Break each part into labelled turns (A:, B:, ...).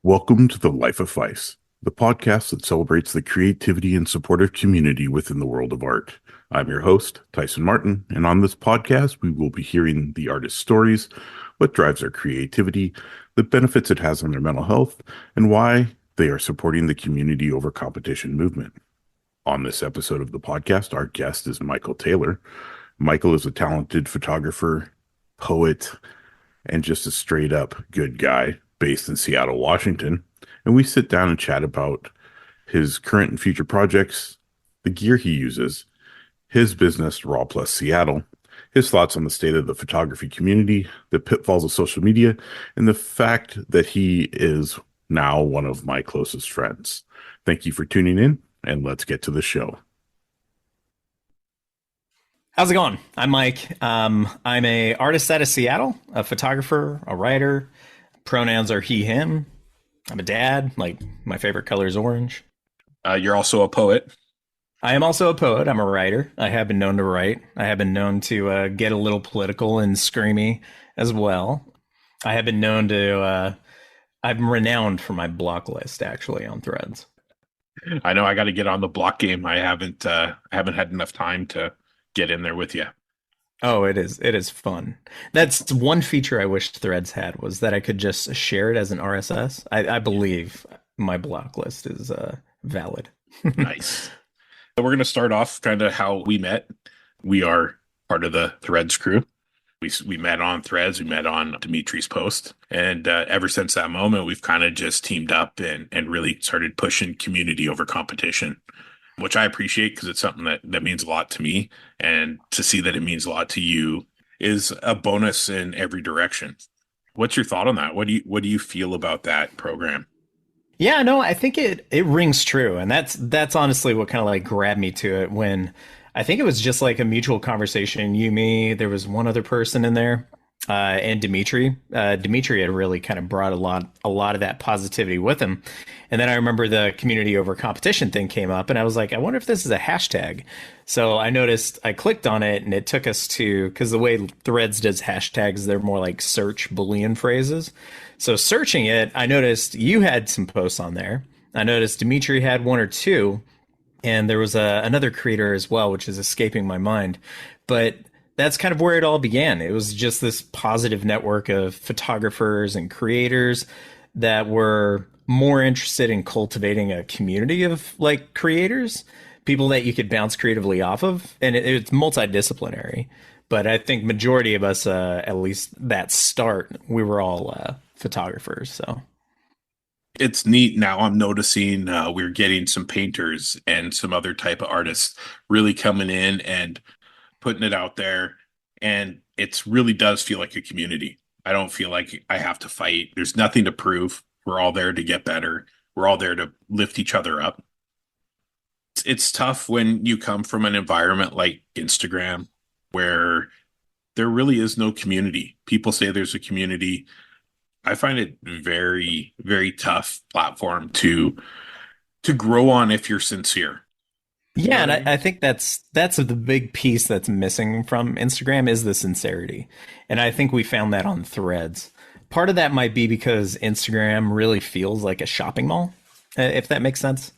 A: Welcome to the Life of Phys, the podcast that celebrates the creativity and supportive community within the world of art. I'm your host, Tyson Martin, and on this podcast, we will be hearing the artist's stories, what drives their creativity, the benefits it has on their mental health, and why they are supporting the community over competition movement. On this episode of the podcast, our guest is Michael Taylor. Michael is a talented photographer, poet, and just a straight up good guy based in Seattle, Washington. And we sit down and chat about his current and future projects, the gear he uses, his business, Raw Plus Seattle, his thoughts on the state of the photography community, the pitfalls of social media, and the fact that he is now one of my closest friends. Thank you for tuning in, and let's get to the show.
B: How's it going? I'm Mike. I'm a artist out of Seattle, a photographer, a writer. Pronouns are he, him. I'm a dad. Like, my favorite color is orange.
C: You're also a poet.
B: I am also a poet. I'm a writer. I have been known to write. I have been known to get a little political and screamy as well. I have been known to, I'm renowned for my block list, actually, on Threads.
C: I know I got to get on the block game. I haven't had enough time to get in there with you.
B: Oh, it is fun. That's one feature I wish Threads had, was that I could just share it as an RSS. I believe my block list is valid.
C: Nice. So we're going to start off kind of how we met. We are part of the Threads crew. We met on Threads. We met on Dimitri's post. And ever since that moment, we've kind of just teamed up and really started pushing community over competition, which I appreciate because it's something that means a lot to me. And to see that it means a lot to you is a bonus in every direction. What's your thought on that? What do you feel about that program?
B: Yeah, no, I think it rings true. And that's honestly what kind of like grabbed me to it, when I think it was just like a mutual conversation. You, me, there was one other person in there. And Dimitri had really kind of brought a lot of that positivity with him. And then I remember the community over competition thing came up, and I was like, I wonder if this is a hashtag. So I noticed, I clicked on it, and it took us to, because the way Threads does hashtags, they're more like search Boolean phrases. So searching it, I noticed you had some posts on there. I noticed Dimitri had one or two, and there was another creator as well, which is escaping my mind. But that's kind of where it all began. It was just this positive network of photographers and creators that were more interested in cultivating a community of like creators, people that you could bounce creatively off of. And it's multidisciplinary. But I think majority of us, at least that start, we were all photographers. So
C: it's neat. Now I'm noticing we're getting some painters and some other type of artists really coming in and putting it out there, and it really does feel like a community. I don't feel like I have to fight. There's nothing to prove. We're all there to get better. We're all there to lift each other up. It's tough when you come from an environment like Instagram where there really is no community. People say there's a community. I find it very, very tough platform to grow on if you're sincere.
B: Yeah, and I think that's the big piece that's missing from Instagram is the sincerity. And I think we found that on Threads. Part of that might be because Instagram really feels like a shopping mall, if that makes sense.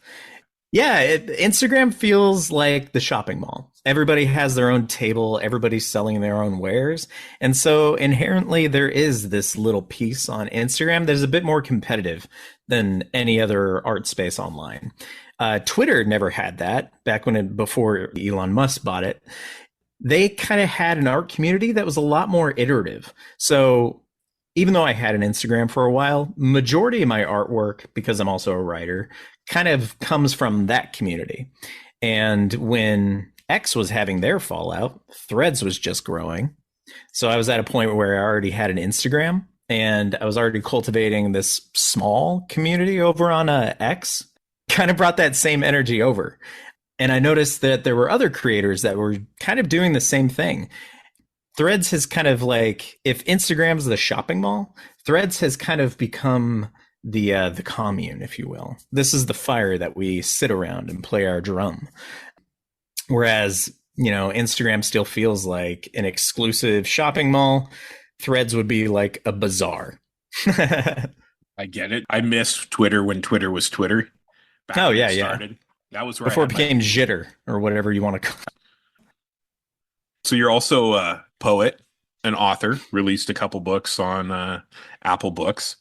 B: Yeah, Instagram feels like the shopping mall. Everybody has their own table. Everybody's selling their own wares. And so inherently there is this little piece on Instagram that is a bit more competitive than any other art space online. Twitter never had that back before Elon Musk bought it. They kind of had an art community that was a lot more iterative. So even though I had an Instagram for a while, majority of my artwork, because I'm also a writer, kind of comes from that community. And when X was having their fallout, Threads was just growing. So I was at a point where I already had an Instagram, and I was already cultivating this small community over on X. Kind of brought that same energy over. And I noticed that there were other creators that were kind of doing the same thing. Threads has kind of like, if Instagram's the shopping mall, Threads has kind of become the commune, if you will. This is the fire that we sit around and play our drum. Whereas, Instagram still feels like an exclusive shopping mall. Threads would be like a bazaar.
C: I get it. I miss Twitter when Twitter was Twitter. Back
B: Oh
C: when
B: yeah,
C: it
B: yeah.
C: started. That was where I
B: Before it
C: had my.
B: became jitter or whatever you want to call it.
C: So you're also a poet, an author, released a couple books on Apple Books.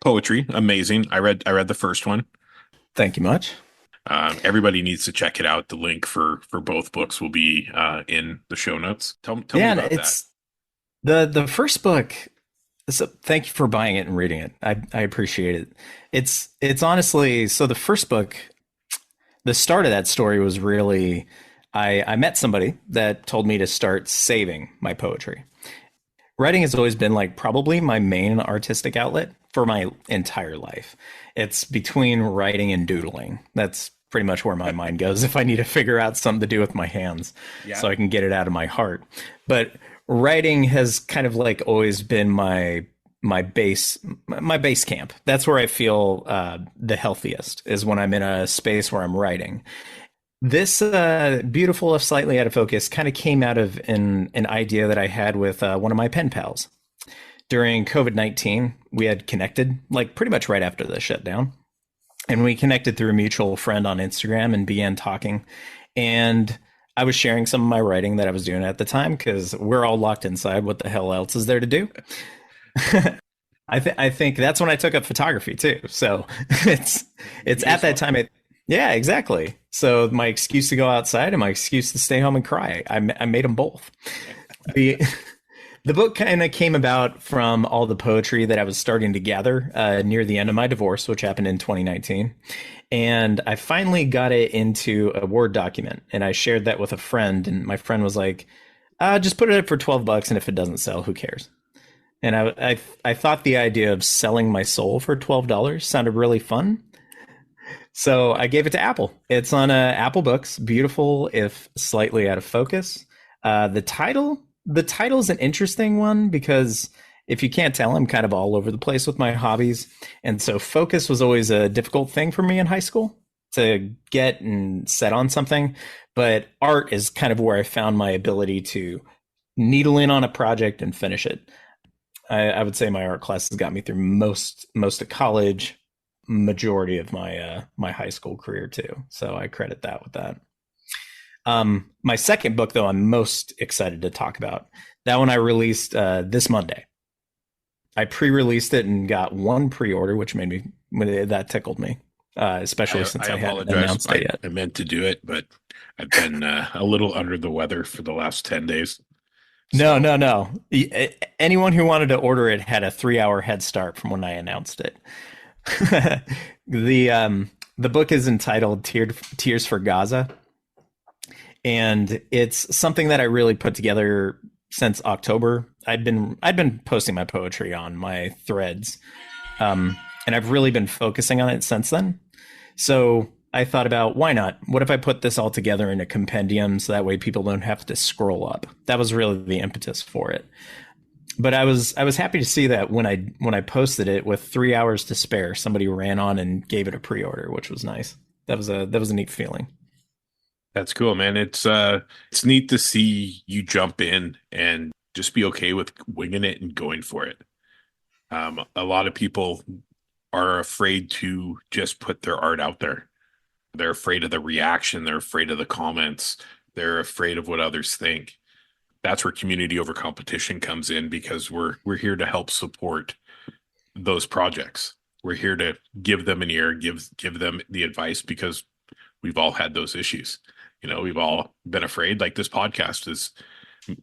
C: Poetry, amazing. I read the first one.
B: Thank you much.
C: Everybody needs to check it out. The link for both books will be in the show notes. Tell me
B: Yeah, and
C: about that.
B: it's the first book. So thank you for buying it and reading it. I appreciate it. It's honestly, so the first book, the start of that story was really, I met somebody that told me to start saving my poetry. Writing has always been like probably my main artistic outlet for my entire life. It's between writing and doodling. That's pretty much where my mind goes if I need to figure out something to do with my hands
C: Yeah.
B: so I can get it out of my heart. But writing has kind of like always been my base camp. That's where I feel the healthiest is when I'm in a space where I'm writing. This beautiful, if slightly out of focus, kind of came out of an idea that I had with one of my pen pals. During COVID-19, we had connected like pretty much right after the shutdown. And we connected through a mutual friend on Instagram and began talking. And I was sharing some of my writing that I was doing at the time because we're all locked inside. What the hell else is there to do? I think that's when I took up photography too. So it's at that time. Yeah, exactly. So my excuse to go outside and my excuse to stay home and cry. I made them both. The the book kind of came about from all the poetry that I was starting to gather near the end of my divorce, which happened in 2019. And I finally got it into a Word document and I shared that with a friend. And my friend was like, just put it up for $12. And if it doesn't sell, who cares? And I thought the idea of selling my soul for $12 sounded really fun. So I gave it to Apple. It's on Apple Books. Beautiful, if slightly out of focus. The title is an interesting one because if you can't tell, I'm kind of all over the place with my hobbies. And so focus was always a difficult thing for me in high school to get and set on something. But art is kind of where I found my ability to needle in on a project and finish it. I would say my art classes got me through most of college, majority of my high school career too. So I credit that with that. My second book, though, I'm most excited to talk about. That one I released this Monday. I pre-released it and got one pre-order, which made me that tickled me, especially since I hadn't announced it yet.
C: I meant to do it, but I've been a little under the weather for the last 10 days.
B: So. No. Anyone who wanted to order it had a 3-hour head start from when I announced it. The book is entitled Tears for Gaza. And it's something that I really put together since October. I'd been posting my poetry on my threads, and I've really been focusing on it since then. So I thought about why not? What if I put this all together in a compendium so that way people don't have to scroll up? That was really the impetus for it. But I was happy to see that when I posted it with 3 hours to spare, somebody ran on and gave it a pre-order, which was nice. That was a neat feeling.
C: That's cool, man. It's neat to see you jump in and just be okay with winging it and going for it. A lot of people are afraid to just put their art out there. They're afraid of the reaction. They're afraid of the comments. They're afraid of what others think. That's where community over competition comes in because we're here to help support those projects. We're here to give them an ear, give them the advice because we've all had those issues. You know, we've all been afraid. Like this podcast is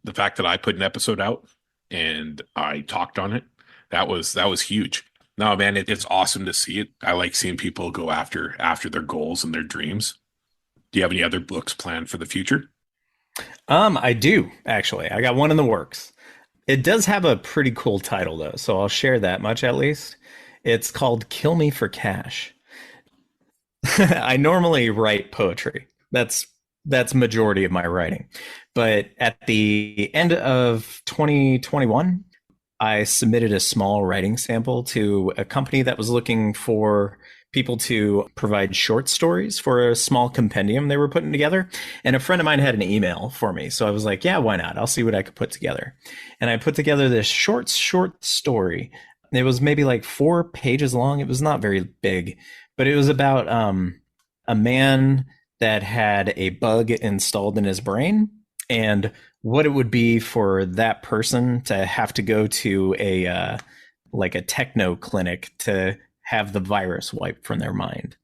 C: the fact that I put an episode out and I talked on it. That was huge. No, man, it's awesome to see it. I like seeing people go after their goals and their dreams. Do you have any other books planned for the future?
B: I do actually. I got one in the works. It does have a pretty cool title though, so I'll share that much at least. It's called Kill Me for Cash. I normally write poetry. That's majority of my writing. But at the end of 2021, I submitted a small writing sample to a company that was looking for people to provide short stories for a small compendium they were putting together. And a friend of mine had an email for me. So I was like, yeah, why not? I'll see what I could put together. And I put together this short story It was maybe like 4 pages long. It was not very big, but it was about a man that had a bug installed in his brain, and what it would be for that person to have to go to a like a techno clinic to have the virus wiped from their mind.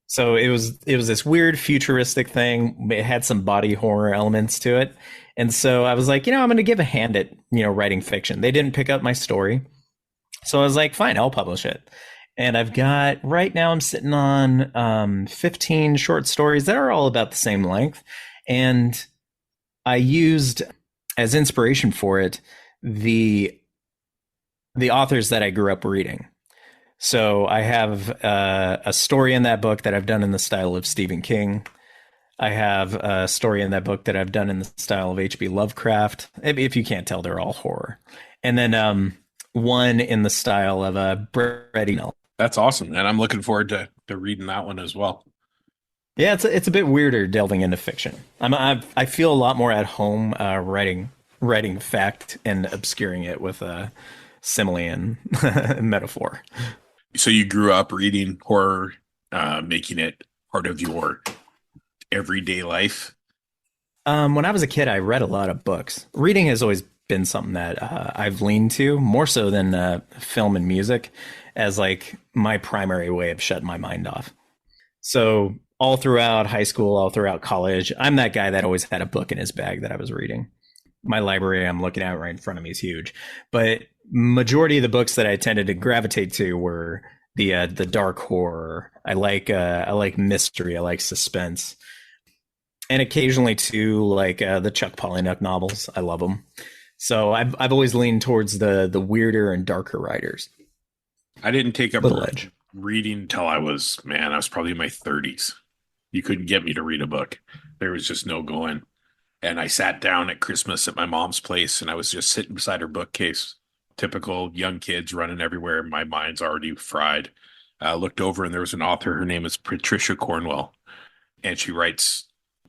B: So it was this weird futuristic thing. It had some body horror elements to it. And so I was like, I'm going to give a hand at, writing fiction. They didn't pick up my story. So I was like, fine, I'll publish it. And I've got, right now I'm sitting on 15 short stories that are all about the same length. And I used as inspiration for it the authors that I grew up reading. So I have a story in that book that I've done in the style of Stephen King. I have a story in that book that I've done in the style of H.P. Lovecraft. If you can't tell, they're all horror. And then one in the style of Bret Easton Ellis.
C: That's awesome, and I'm looking forward to reading that one as well.
B: Yeah, it's a bit weirder delving into fiction. I feel a lot more at home writing fact and obscuring it with a simile and metaphor.
C: So you grew up reading horror, making it part of your everyday life?
B: When I was a kid, I read a lot of books. Reading has always been something that I've leaned to more so than film and music as like my primary way of shutting my mind off. So all throughout high school, all throughout college, I'm that guy that always had a book in his bag that I was reading. My library I'm looking at right in front of me is huge, but majority of the books that I tended to gravitate to were the dark horror. I like mystery. I like suspense, and occasionally too like the Chuck Palahniuk novels. I love them. So I've always leaned towards the weirder and darker writers.
C: I didn't take up
B: edge.
C: Reading until I was probably in my 30s. You couldn't get me to read a book. There was just no going. And I sat down at Christmas at my mom's place, and I was just sitting beside her bookcase. Typical young kids running everywhere. My mind's already fried. I looked over, and there was an author. Her name is Patricia Cornwell, and she writes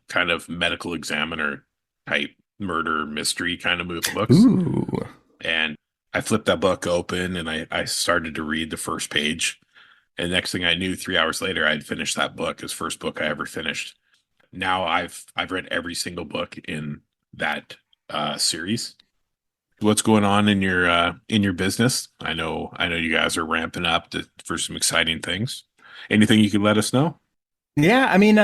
C: kind of medical examiner type murder mystery kind of books.
B: Ooh.
C: And I flipped that book open, and I started to read the first page. And next thing I knew, 3 hours later, I had finished that book. His first book I ever finished. Now I've read every single book in that series. What's going on in your business? I know you guys are ramping up for some exciting things. Anything you could let us know?
B: Yeah, I mean,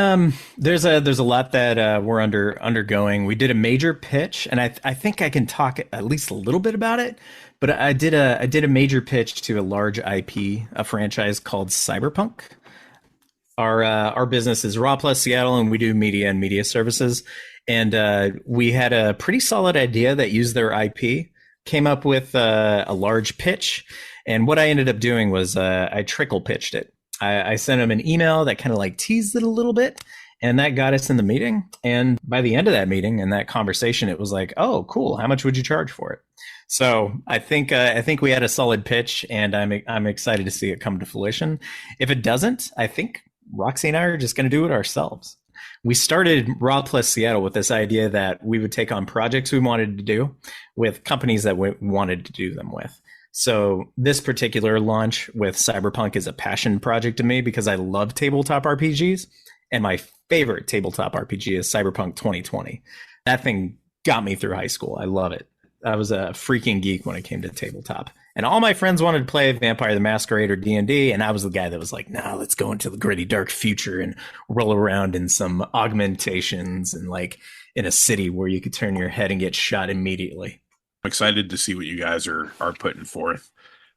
B: there's a lot that we're undergoing. We did a major pitch, and I think I can talk at least a little bit about it. But I did a major pitch to a large IP, a franchise called Cyberpunk. Our business is Raw Plus Seattle, and we do media and media services. And we had a pretty solid idea that used their IP, came up with a large pitch. And what I ended up doing was I trickle pitched it. I sent them an email that kind of like teased it a little bit, and that got us in the meeting. And by the end of that meeting and that conversation, it was like, oh, cool. How much would you charge for it? So I think we had a solid pitch, and I'm excited to see it come to fruition. If it doesn't, I think Roxy and I are just going to do it ourselves. We started Raw Plus Seattle with this idea that we would take on projects we wanted to do with companies that we wanted to do them with. So this particular launch with Cyberpunk is a passion project to me because I love tabletop RPGs, and my favorite tabletop RPG is Cyberpunk 2020. That thing got me through high school. I love it. I was a freaking geek when it came to tabletop. And all my friends wanted to play Vampire the Masquerade or D&D, and I was the guy that was like, nah, let's go into the gritty, dark future and roll around in some augmentations and like in a city where you could turn your head and get shot immediately.
C: I'm excited to see what you guys are putting forth.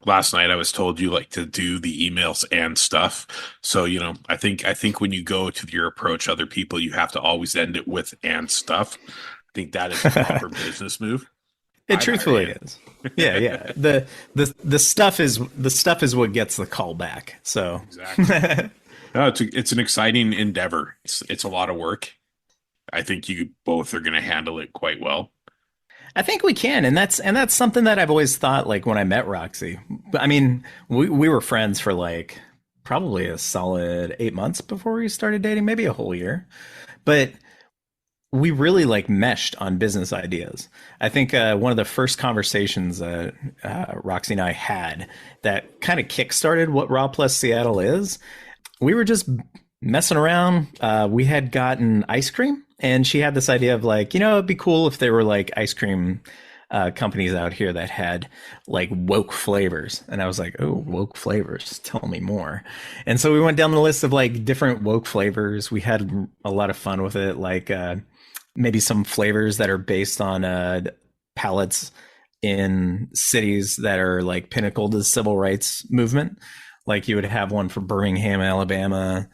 C: Last night I was told you like to do the emails and stuff. So, I think when you go to your approach other people, you have to always end it with and stuff. I think that is a proper business move.
B: It truthfully is. Yeah. The stuff is what gets the call back. So
C: exactly. No, it's an exciting endeavor. It's a lot of work. I think you both are going to handle it quite well.
B: I think we can, and that's something that I've always thought. Like when I met Roxy, I mean, we were friends for like probably a solid 8 months before we started dating, maybe a whole year. But we really like meshed on business ideas. I think one of the first conversations Roxy and I had that kind of kickstarted what Raw Plus Seattle is, we were just messing around. We had gotten ice cream, and she had this idea of like, it'd be cool if there were like ice cream companies out here that had like woke flavors. And I was like, oh, woke flavors, tell me more. And so we went down the list of like different woke flavors. We had a lot of fun with it, like maybe some flavors that are based on palettes in cities that are like pinnacle to the civil rights movement. Like you would have one for Birmingham, Alabama.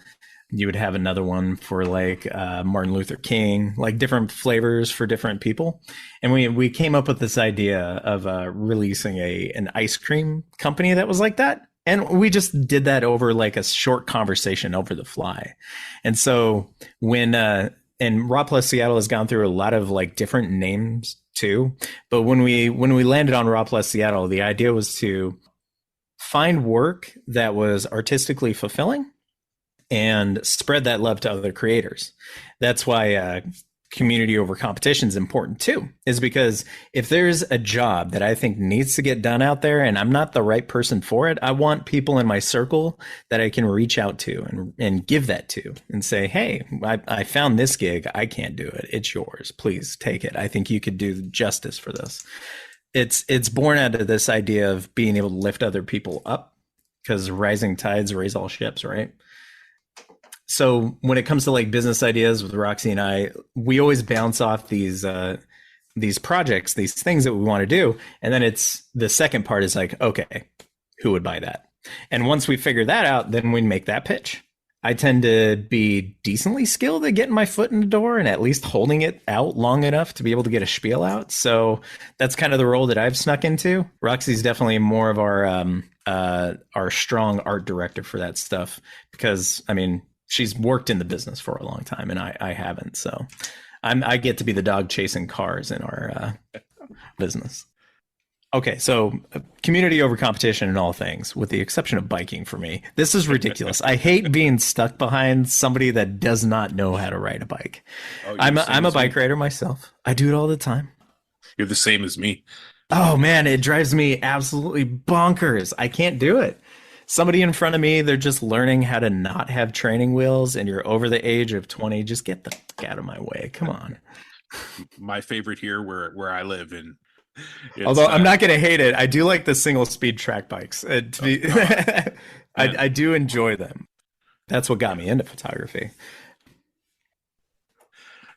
B: You would have another one for like Martin Luther King, like different flavors for different people. And we came up with this idea of releasing an ice cream company that was like that. And we just did that over like a short conversation over the fly. And so and Raw Plus Seattle has gone through a lot of like different names too. But when we landed on Raw Plus Seattle, the idea was to find work that was artistically fulfilling and spread that love to other creators. That's why community over competition is important too, is because if there's a job that I think needs to get done out there and I'm not the right person for it, I want people in my circle that I can reach out to and give that to and say, hey, I found this gig. I can't do it. It's yours. Please take it. I think you could do justice for this. It's born out of this idea of being able to lift other people up, because rising tides raise all ships, right? So when it comes to like business ideas with Roxy and I, we always bounce off these projects, these things that we want to do. And then it's the second part is like, okay, who would buy that? And once we figure that out, then we make that pitch. I tend to be decently skilled at getting my foot in the door and at least holding it out long enough to be able to get a spiel out. So that's kind of the role that I've snuck into. Roxy's definitely more of our strong art director for that stuff, because I mean, she's worked in the business for a long time and I haven't. So I get to be the dog chasing cars in our business. Okay, so community over competition in all things, with the exception of biking for me. This is ridiculous. I hate being stuck behind somebody that does not know how to ride a bike. Oh, I'm a bike rider myself. I do it all the time.
C: You're the same as me.
B: Oh, man, it drives me absolutely bonkers. I can't do it. Somebody in front of me, they're just learning how to not have training wheels, and you're over the age of 20. Just get the fuck out of my way. Come on.
C: My favorite here where I live in.
B: Although I'm not going to hate it. I do like the single speed track bikes. I do enjoy them. That's what got me into photography.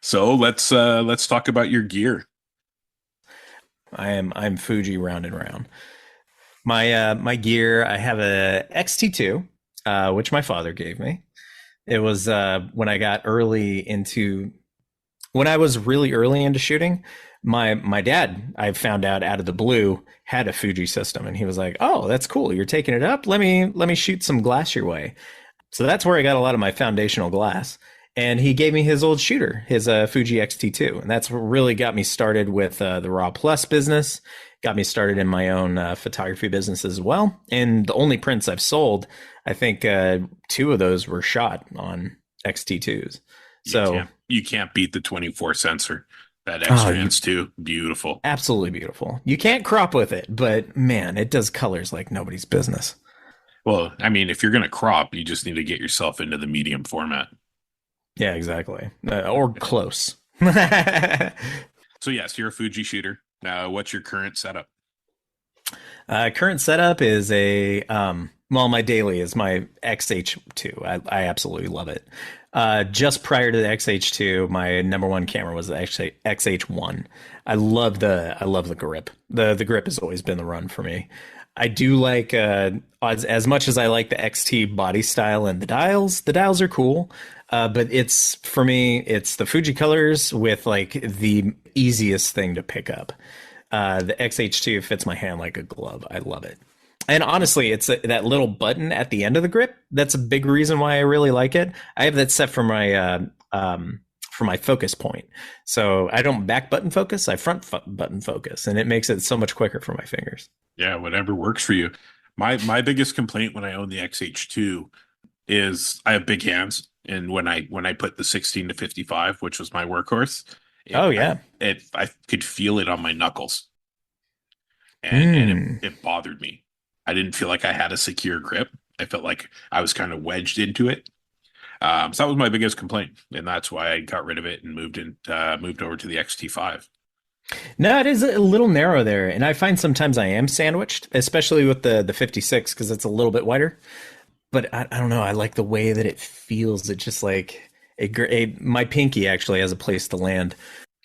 C: So let's talk about your gear.
B: I'm Fuji round and round. My gear, I have a XT2, which my father gave me. It was when I was really early into shooting. My dad, I found out of the blue, had a Fuji system, and he was like, "Oh, that's cool. You're taking it up. Let me shoot some glass your way." So that's where I got a lot of my foundational glass. And he gave me his old shooter, his Fuji XT2, and that's what really got me started with the Raw Plus business. Got me started in my own photography business as well. And the only prints I've sold, I think 2 of those were shot on XT2s. So
C: you can't beat the 24 sensor. That X-Trans too, beautiful.
B: Absolutely beautiful. You can't crop with it, but man, it does colors like nobody's business.
C: Well, I mean, if you're going to crop, you just need to get yourself into the medium format.
B: Yeah, exactly. Or close.
C: So yes, you're a Fuji shooter. What's your current setup?
B: Current setup is my daily is my XH2. I absolutely love it. Just prior to the XH2, my number one camera was the XH1. I love the grip. The grip has always been the run for me. I do like as much as I like the XT body style and the dials are cool. But it's for me, it's the Fuji colors with like the easiest thing to pick up. The XH2 fits my hand like a glove. I love it. And honestly, it's that little button at the end of the grip. That's a big reason why I really like it. I have that set for my focus point. So I don't back button focus, I front button focus, and it makes it so much quicker for my fingers.
C: Yeah, whatever works for you. My biggest complaint when I own the XH2 is I have big hands. And when I put the 16 to 55, which was my workhorse,
B: Oh yeah.
C: I could feel it on my knuckles, and
B: Hmm.
C: it bothered me. I didn't feel like I had a secure grip. I felt like I was kind of wedged into it. So that was my biggest complaint, and that's why I got rid of it and moved over to the XT5.
B: No, it is a little narrow there, and I find sometimes I am sandwiched, especially with the 56 because it's a little bit wider. But I don't know. I like the way that it feels. It's just like my pinky actually has a place to land.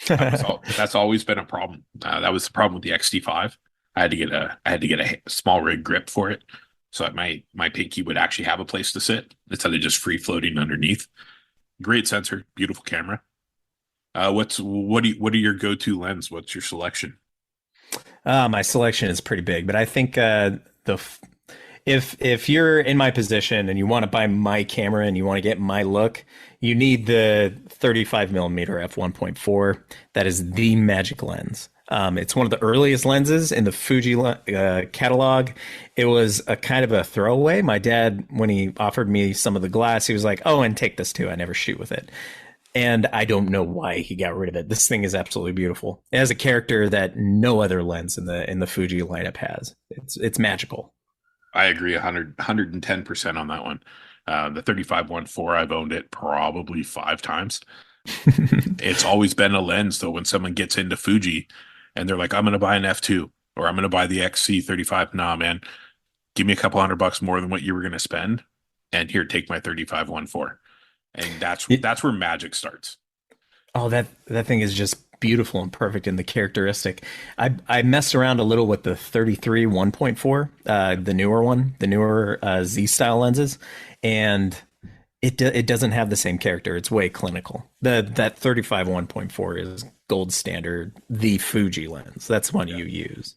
C: That's always been a problem. That was the problem with the XT5. I had to get a small rig grip for it, so that my pinky would actually have a place to sit instead of just free floating underneath. Great sensor, beautiful camera. What are your go-to lens? What's your selection?
B: My selection is pretty big, but I think the if you're in my position and you want to buy my camera and you want to get my look, you need the 35 millimeter f1.4. That is the magic lens. It's one of the earliest lenses in the Fuji catalog. It was a kind of a throwaway. My dad, when he offered me some of the glass, he was like, "Oh, and take this too. I never shoot with it." And I don't know why he got rid of it. This thing is absolutely beautiful. It has a character that no other lens in the Fuji lineup has. It's magical.
C: I agree 110% on that one. The 35-1.4, I've owned it probably 5 times. It's always been a lens, though, when someone gets into Fuji and they're like, I'm going to buy an F2 or I'm going to buy the XC35. Nah, man, give me a couple $100 more than what you were going to spend. And here, take my 35-1.4. And that's where magic starts.
B: Oh, that thing is just beautiful and perfect in the characteristic. I messed around a little with the 33 1.4, the newer one, the newer Z style lenses, and it doesn't have the same character. It's way clinical. That 35 1.4 is gold standard, the Fuji lens. That's one you use.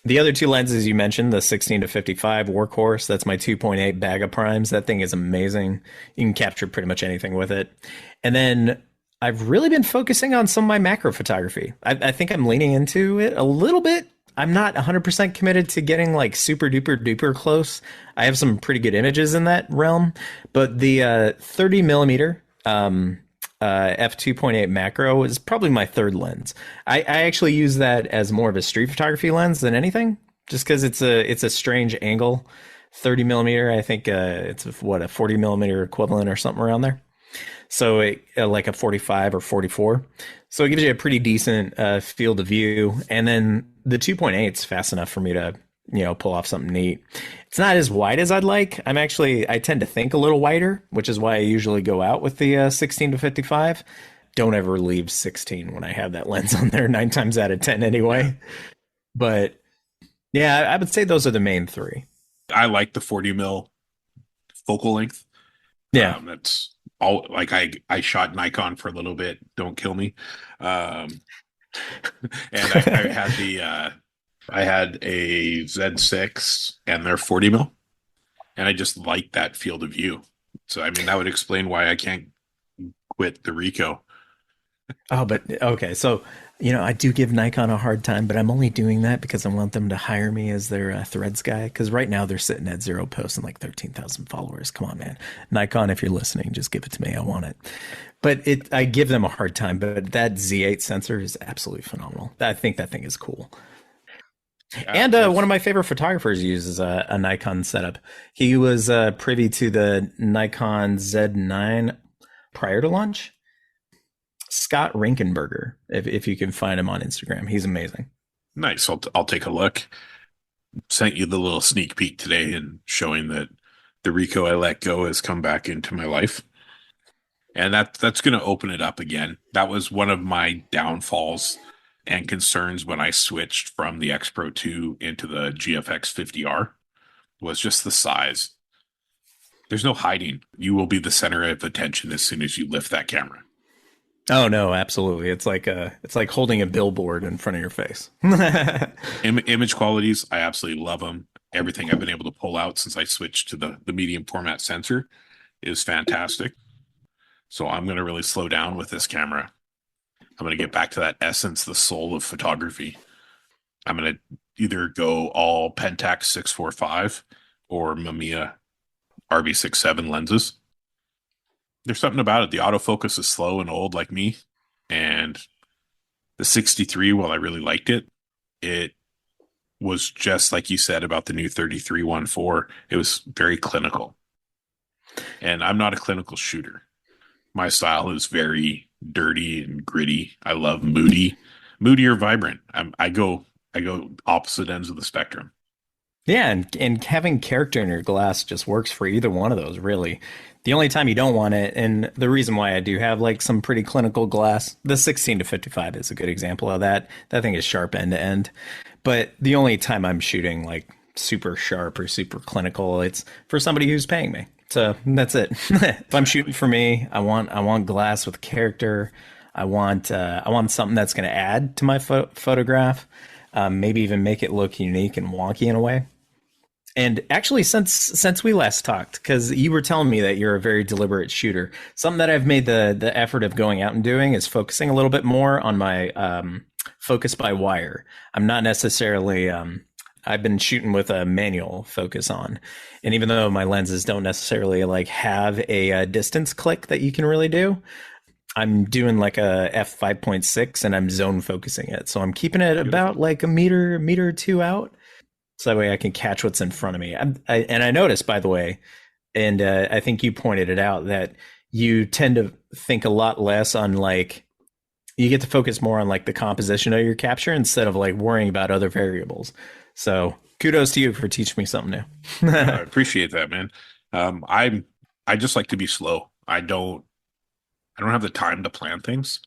B: The other two lenses you mentioned, the 16 to 55 Workhorse, that's my 2.8 bag of primes. That thing is amazing. You can capture pretty much anything with it. And then I've really been focusing on some of my macro photography. I think I'm leaning into it a little bit. I'm not 100% committed to getting like super duper duper close. I have some pretty good images in that realm, but the 30 millimeter f2.8 macro is probably my third lens. I actually use that as more of a street photography lens than anything, just because it's a strange angle. 30 millimeter, I think it's a 40 millimeter equivalent or something around there. So like a 45 or 44. So it gives you a pretty decent field of view. And then the 2.8 is fast enough for me to, pull off something neat. It's not as wide as I'd like. I tend to think a little wider, which is why I usually go out with the 16 to 55. Don't ever leave 16 when I have that lens on there 9 times out of 10 anyway. But yeah, I would say those are the main three.
C: I like the 40 mil focal length.
B: Yeah.
C: That's all. Like I shot Nikon for a little bit. Don't kill me. And I had a Z6 and they're 40 mil, and I just like that field of view. So I mean that would explain why I can't quit the Ricoh.
B: Oh, but okay. So, I do give Nikon a hard time, but I'm only doing that because I want them to hire me as their Threads guy. Because right now they're sitting at 0 posts and like 13,000 followers. Come on, man. Nikon, if you're listening, just give it to me. I want it. But I give them a hard time. But that Z8 sensor is absolutely phenomenal. I think that thing is cool. And one of my favorite photographers uses a Nikon setup. He was privy to the Nikon Z9 prior to launch. Scott Rinkenberger, if you can find him on Instagram. He's amazing.
C: Nice. I'll take a look. Sent you the little sneak peek today and showing that the Ricoh I let go has come back into my life. And that's going to open it up again. That was one of my downfalls and concerns when I switched from the X Pro 2 into the GFX 50R was just the size. There's no hiding. You will be the center of attention as soon as you lift that camera.
B: Oh no, absolutely. It's like holding a billboard in front of your face.
C: Image qualities, I absolutely love them. Everything I've been able to pull out since I switched to the medium format sensor is fantastic. So I'm going to really slow down with this camera. I'm going to get back to that essence, the soul of photography. I'm going to either go all Pentax 645 or Mamiya RB67 lenses. There's something about it. The autofocus is slow and old like me. And the 63, while I really liked it, it was just like you said about the new 3314. It was very clinical. And I'm not a clinical shooter. My style is very dirty and gritty. I love moody or vibrant. I go opposite ends of the spectrum.
B: Yeah, and having character in your glass just works for either one of those, really. The only time you don't want it, and the reason why I do have like some pretty clinical glass, the 16 to 55 is a good example of that. That thing is sharp end to end. But the only time I'm shooting like super sharp or super clinical, it's for somebody who's paying me. So that's it. If I'm shooting for me, I want glass with character. I want something that's going to add to my photograph, maybe even make it look unique and wonky in a way. And actually, since we last talked, because you were telling me that you're a very deliberate shooter, something that I've made the effort of going out and doing is focusing a little bit more on my focus by wire. I'm not necessarily I've been shooting with a manual focus on, and even though my lenses don't necessarily like have a distance click that you can really do, I'm doing like a f5.6 and I'm zone focusing it. So I'm keeping it about like a meter or two out. So that way I can catch what's in front of me. And I noticed, by the way, and I think you pointed it out, that you tend to think a lot less on like, you get to focus more on like the composition of your capture instead of like worrying about other variables. So kudos to you for teaching me something new.
C: I appreciate that, man. I just like to be slow. I don't have the time to plan things.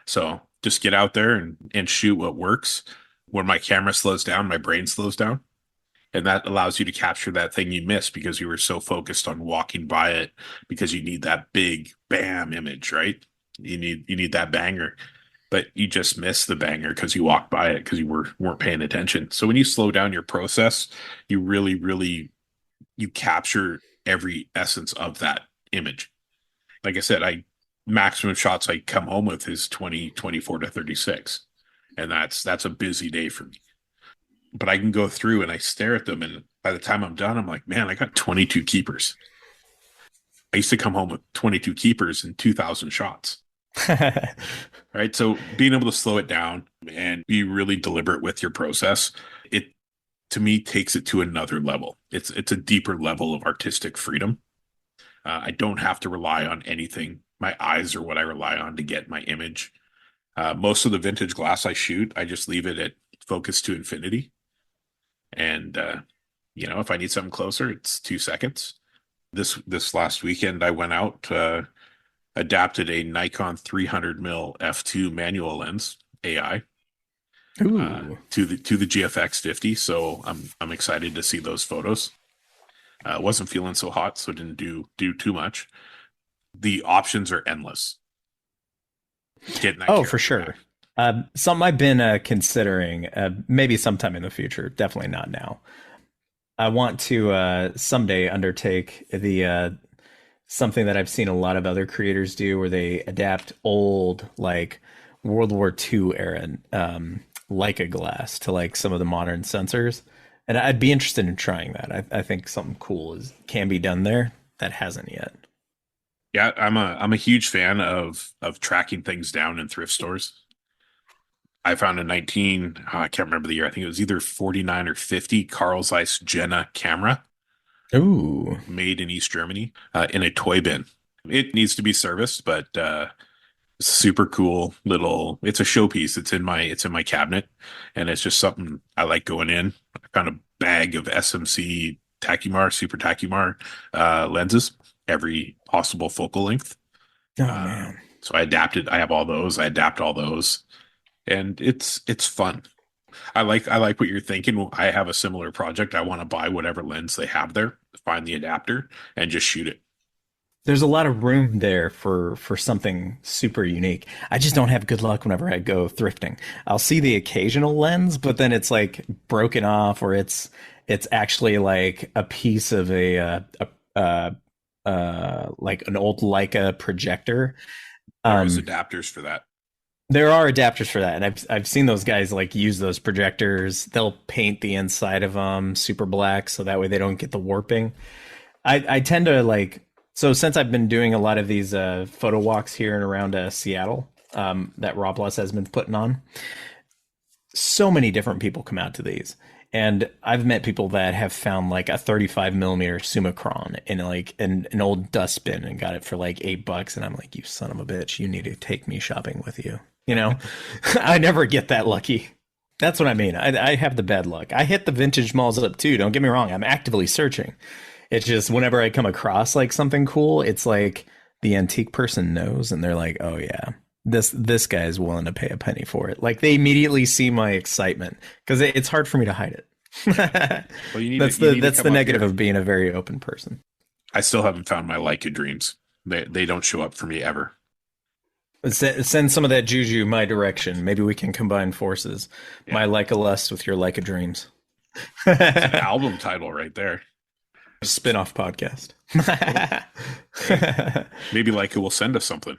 C: So just get out there and shoot what works. When my camera slows down, my brain slows down. And that allows you to capture that thing you missed because you were so focused on walking by it, because you need that big bam image, right? You need that banger, but you just missed the banger because you walked by it because you weren't paying attention. So when you slow down your process, you really you capture every essence of that image. Like I said, maximum shots I come home with is 24 to 36. And that's a busy day for me. But I can go through and I stare at them, and by the time I'm done, I'm like, man, I got 22 keepers. I used to come home with 22 keepers and 2,000 shots. Right. So being able to slow it down and be really deliberate with your process, it to me takes it to another level. It's a deeper level of artistic freedom. I don't have to rely on anything. My eyes are what I rely on to get my image. Most of the vintage glass I shoot, I just leave it at focus to infinity. And, if I need something closer, it's 2 seconds. This last weekend, I went out, adapted a Nikon 300mm f2 manual lens AI to the GFX 50. So I'm excited to see those photos. Wasn't feeling so hot, so didn't do too much. The options are endless.
B: For sure. Something I've been considering, maybe sometime in the future, definitely not now. I want to someday undertake the something that I've seen a lot of other creators do, where they adapt old like World War II era Leica glass to like some of the modern sensors, and I'd be interested in trying that. I think something cool can be done there that hasn't yet.
C: Yeah, I'm a huge fan of tracking things down in thrift stores. I found a I can't remember the year. I think it was either 49 or 50 Carl Zeiss Jenna camera.
B: Ooh.
C: Made in East Germany in a toy bin. It needs to be serviced, but super cool little, it's a showpiece. It's in my cabinet, and it's just something I like going in. I found a bag of SMC Tacumar, Super Tacumar lenses, every possible focal length.
B: Oh man.
C: So I have all those. I adapt all those. And it's fun. I like what you're thinking. I have a similar project. I want to buy whatever lens they have there, find the adapter, and just shoot it.
B: There's a lot of room there for something super unique. I just don't have good luck whenever I go thrifting. I'll see the occasional lens, but then it's like broken off, or it's actually like a piece of a like an old Leica projector.
C: There's adapters for that.
B: There are adapters for that, and I've seen those guys like use those projectors. They'll paint the inside of them super black, so that way they don't get the warping. I tend to like So since I've been doing a lot of these photo walks here and around Seattle that Rob Plus has been putting on, so many different people come out to these. And I've met people that have found like a 35 millimeter Summicron in like an old dustbin and got it for like $8. And I'm like, you son of a bitch, you need to take me shopping with you. You know, I never get that lucky. That's what I mean. I have the bad luck. I hit the vintage malls up too. Don't get me wrong. I'm actively searching. It's just whenever I come across like something cool, it's like the antique person knows and they're like, oh yeah, this guy is willing to pay a penny for it. Like they immediately see my excitement because it's hard for me to hide it. Well, that's the negative of being a very open person.
C: I still haven't found my Leica dreams. They don't show up for me ever.
B: Send some of that juju my direction. Maybe we can combine forces. Yeah. My Leica lust with your Leica dreams.
C: It's an album title right there.
B: Spin-off podcast.
C: Maybe Leica will send us something.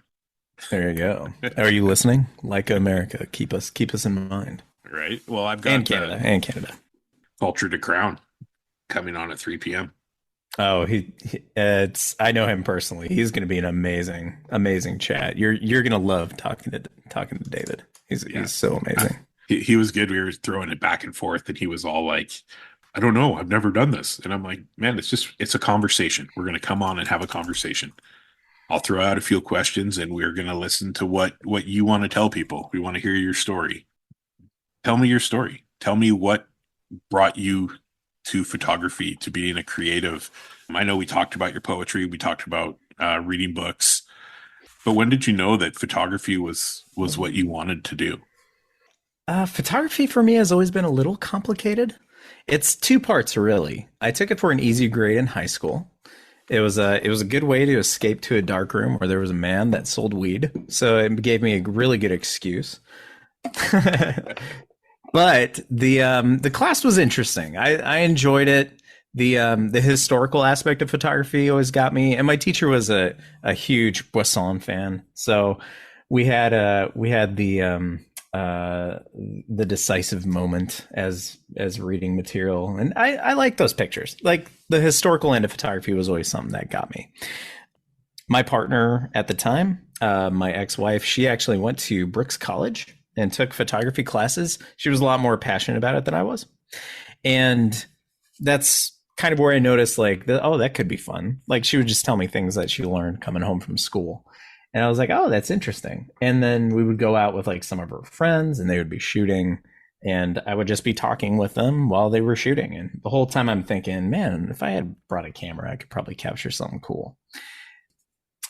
B: There you go. Are you listening? Leica America, keep us in mind.
C: Right. Well, I've got
B: and Canada.
C: Culture to Crown coming on at 3 p.m.
B: Oh, I know him personally. He's going to be an amazing chat. You're going to love talking to David. He's so amazing.
C: He was good. We were throwing it back and forth, and he was all like, "I don't know. I've never done this." And I'm like, "Man, it's a conversation. We're going to come on and have a conversation. I'll throw out a few questions, and we're going to listen to what you want to tell people. We want to hear your story. Tell me your story. Tell me what brought you to photography, to being a creative. I know we talked about your poetry. We talked about reading books. But when did you know that photography was what you wanted to do?
B: Photography for me has always been a little complicated. It's two parts, really. I took it for an easy grade in high school. It was a good way to escape to a dark room where there was a man that sold weed. So it gave me a really good excuse. But the class was interesting. I enjoyed it. The historical aspect of photography always got me, and my teacher was a huge Poisson fan. So we had the decisive moment as reading material, and I like those pictures. Like the historical end of photography was always something that got me. My partner at the time, my ex-wife, she actually went to Brooks College and took photography classes. She was a lot more passionate about it than I was. And that's kind of where I noticed like, that could be fun. Like she would just tell me things that she learned coming home from school. And I was like, oh, that's interesting. And then we would go out with like some of her friends and they would be shooting and I would just be talking with them while they were shooting. And the whole time I'm thinking, man, if I had brought a camera, I could probably capture something cool.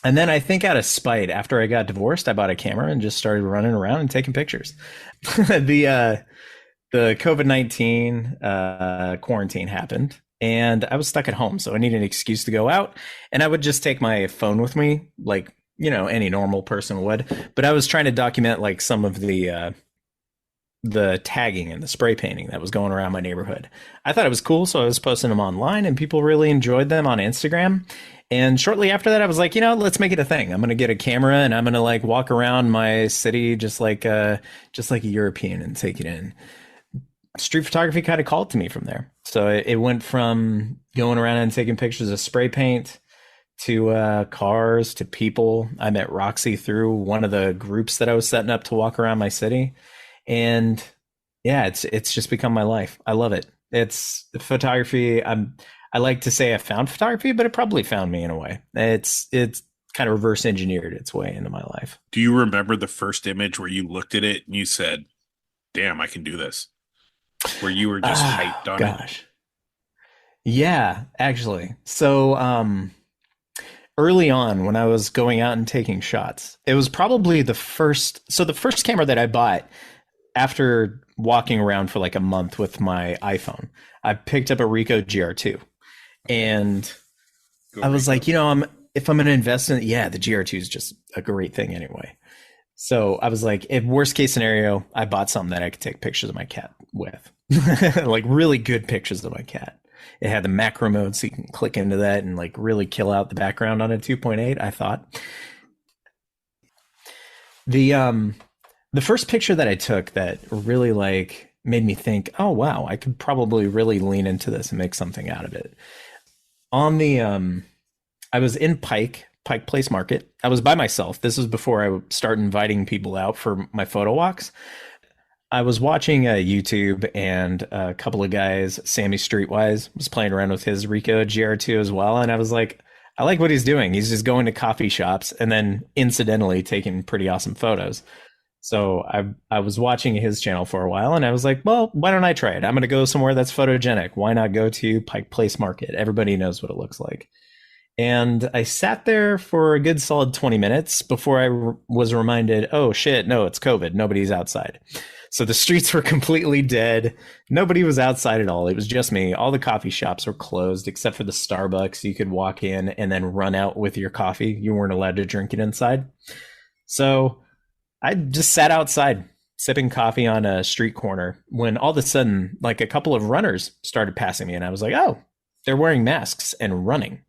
B: And then I think out of spite, after I got divorced, I bought a camera and just started running around and taking pictures. The COVID-19 quarantine happened and I was stuck at home. So I needed an excuse to go out and I would just take my phone with me like, any normal person would. But I was trying to document like some of the tagging and the spray painting that was going around my neighborhood. I thought it was cool. So I was posting them online and people really enjoyed them on Instagram. And shortly after that, I was like, let's make it a thing. I'm going to get a camera and I'm going to like walk around my city just like a European and take it in. Street photography kind of called to me from there. So it went from going around and taking pictures of spray paint to cars to people. I met Roxy through one of the groups that I was setting up to walk around my city. And yeah, it's just become my life. I love it. It's photography. I like to say I found photography, but it probably found me in a way. It's kind of reverse engineered its way into my life.
C: Do you remember the first image where you looked at it and you said, damn, I can do this? Where you were just hyped on it?
B: Yeah, actually. So early on when I was going out and taking shots, it was probably the first camera that I bought after walking around for like a month with my iPhone. I picked up a Ricoh GR2. And I was like, if I'm going to invest in it, the GR2 is just a great thing anyway. So I was like, if worst case scenario, I bought something that I could take pictures of my cat with, like really good pictures of my cat. It had the macro mode, so you can click into that and like really kill out the background on a 2.8. I thought the first picture that I took that really like made me think, oh wow, I could probably really lean into this and make something out of it. On the I was in Pike Place Market. I was by myself. This was before I would start inviting people out for my photo walks. I was watching YouTube, and a couple of guys, Sammy Streetwise, was playing around with his Ricoh GR2 as well. And I was like, I like what he's doing. He's just going to coffee shops and then incidentally taking pretty awesome photos. So I was watching his channel for a while, and I was like, well, why don't I try it? I'm going to go somewhere that's photogenic. Why not go to Pike Place Market? Everybody knows what it looks like. And I sat there for a good solid 20 minutes before was reminded, oh shit, no, it's COVID. Nobody's outside. So the streets were completely dead. Nobody was outside at all. It was just me. All the coffee shops were closed except for the Starbucks. You could walk in and then run out with your coffee. You weren't allowed to drink it inside. So I just sat outside sipping coffee on a street corner when all of a sudden, like a couple of runners started passing me. And I was like, oh, they're wearing masks and running.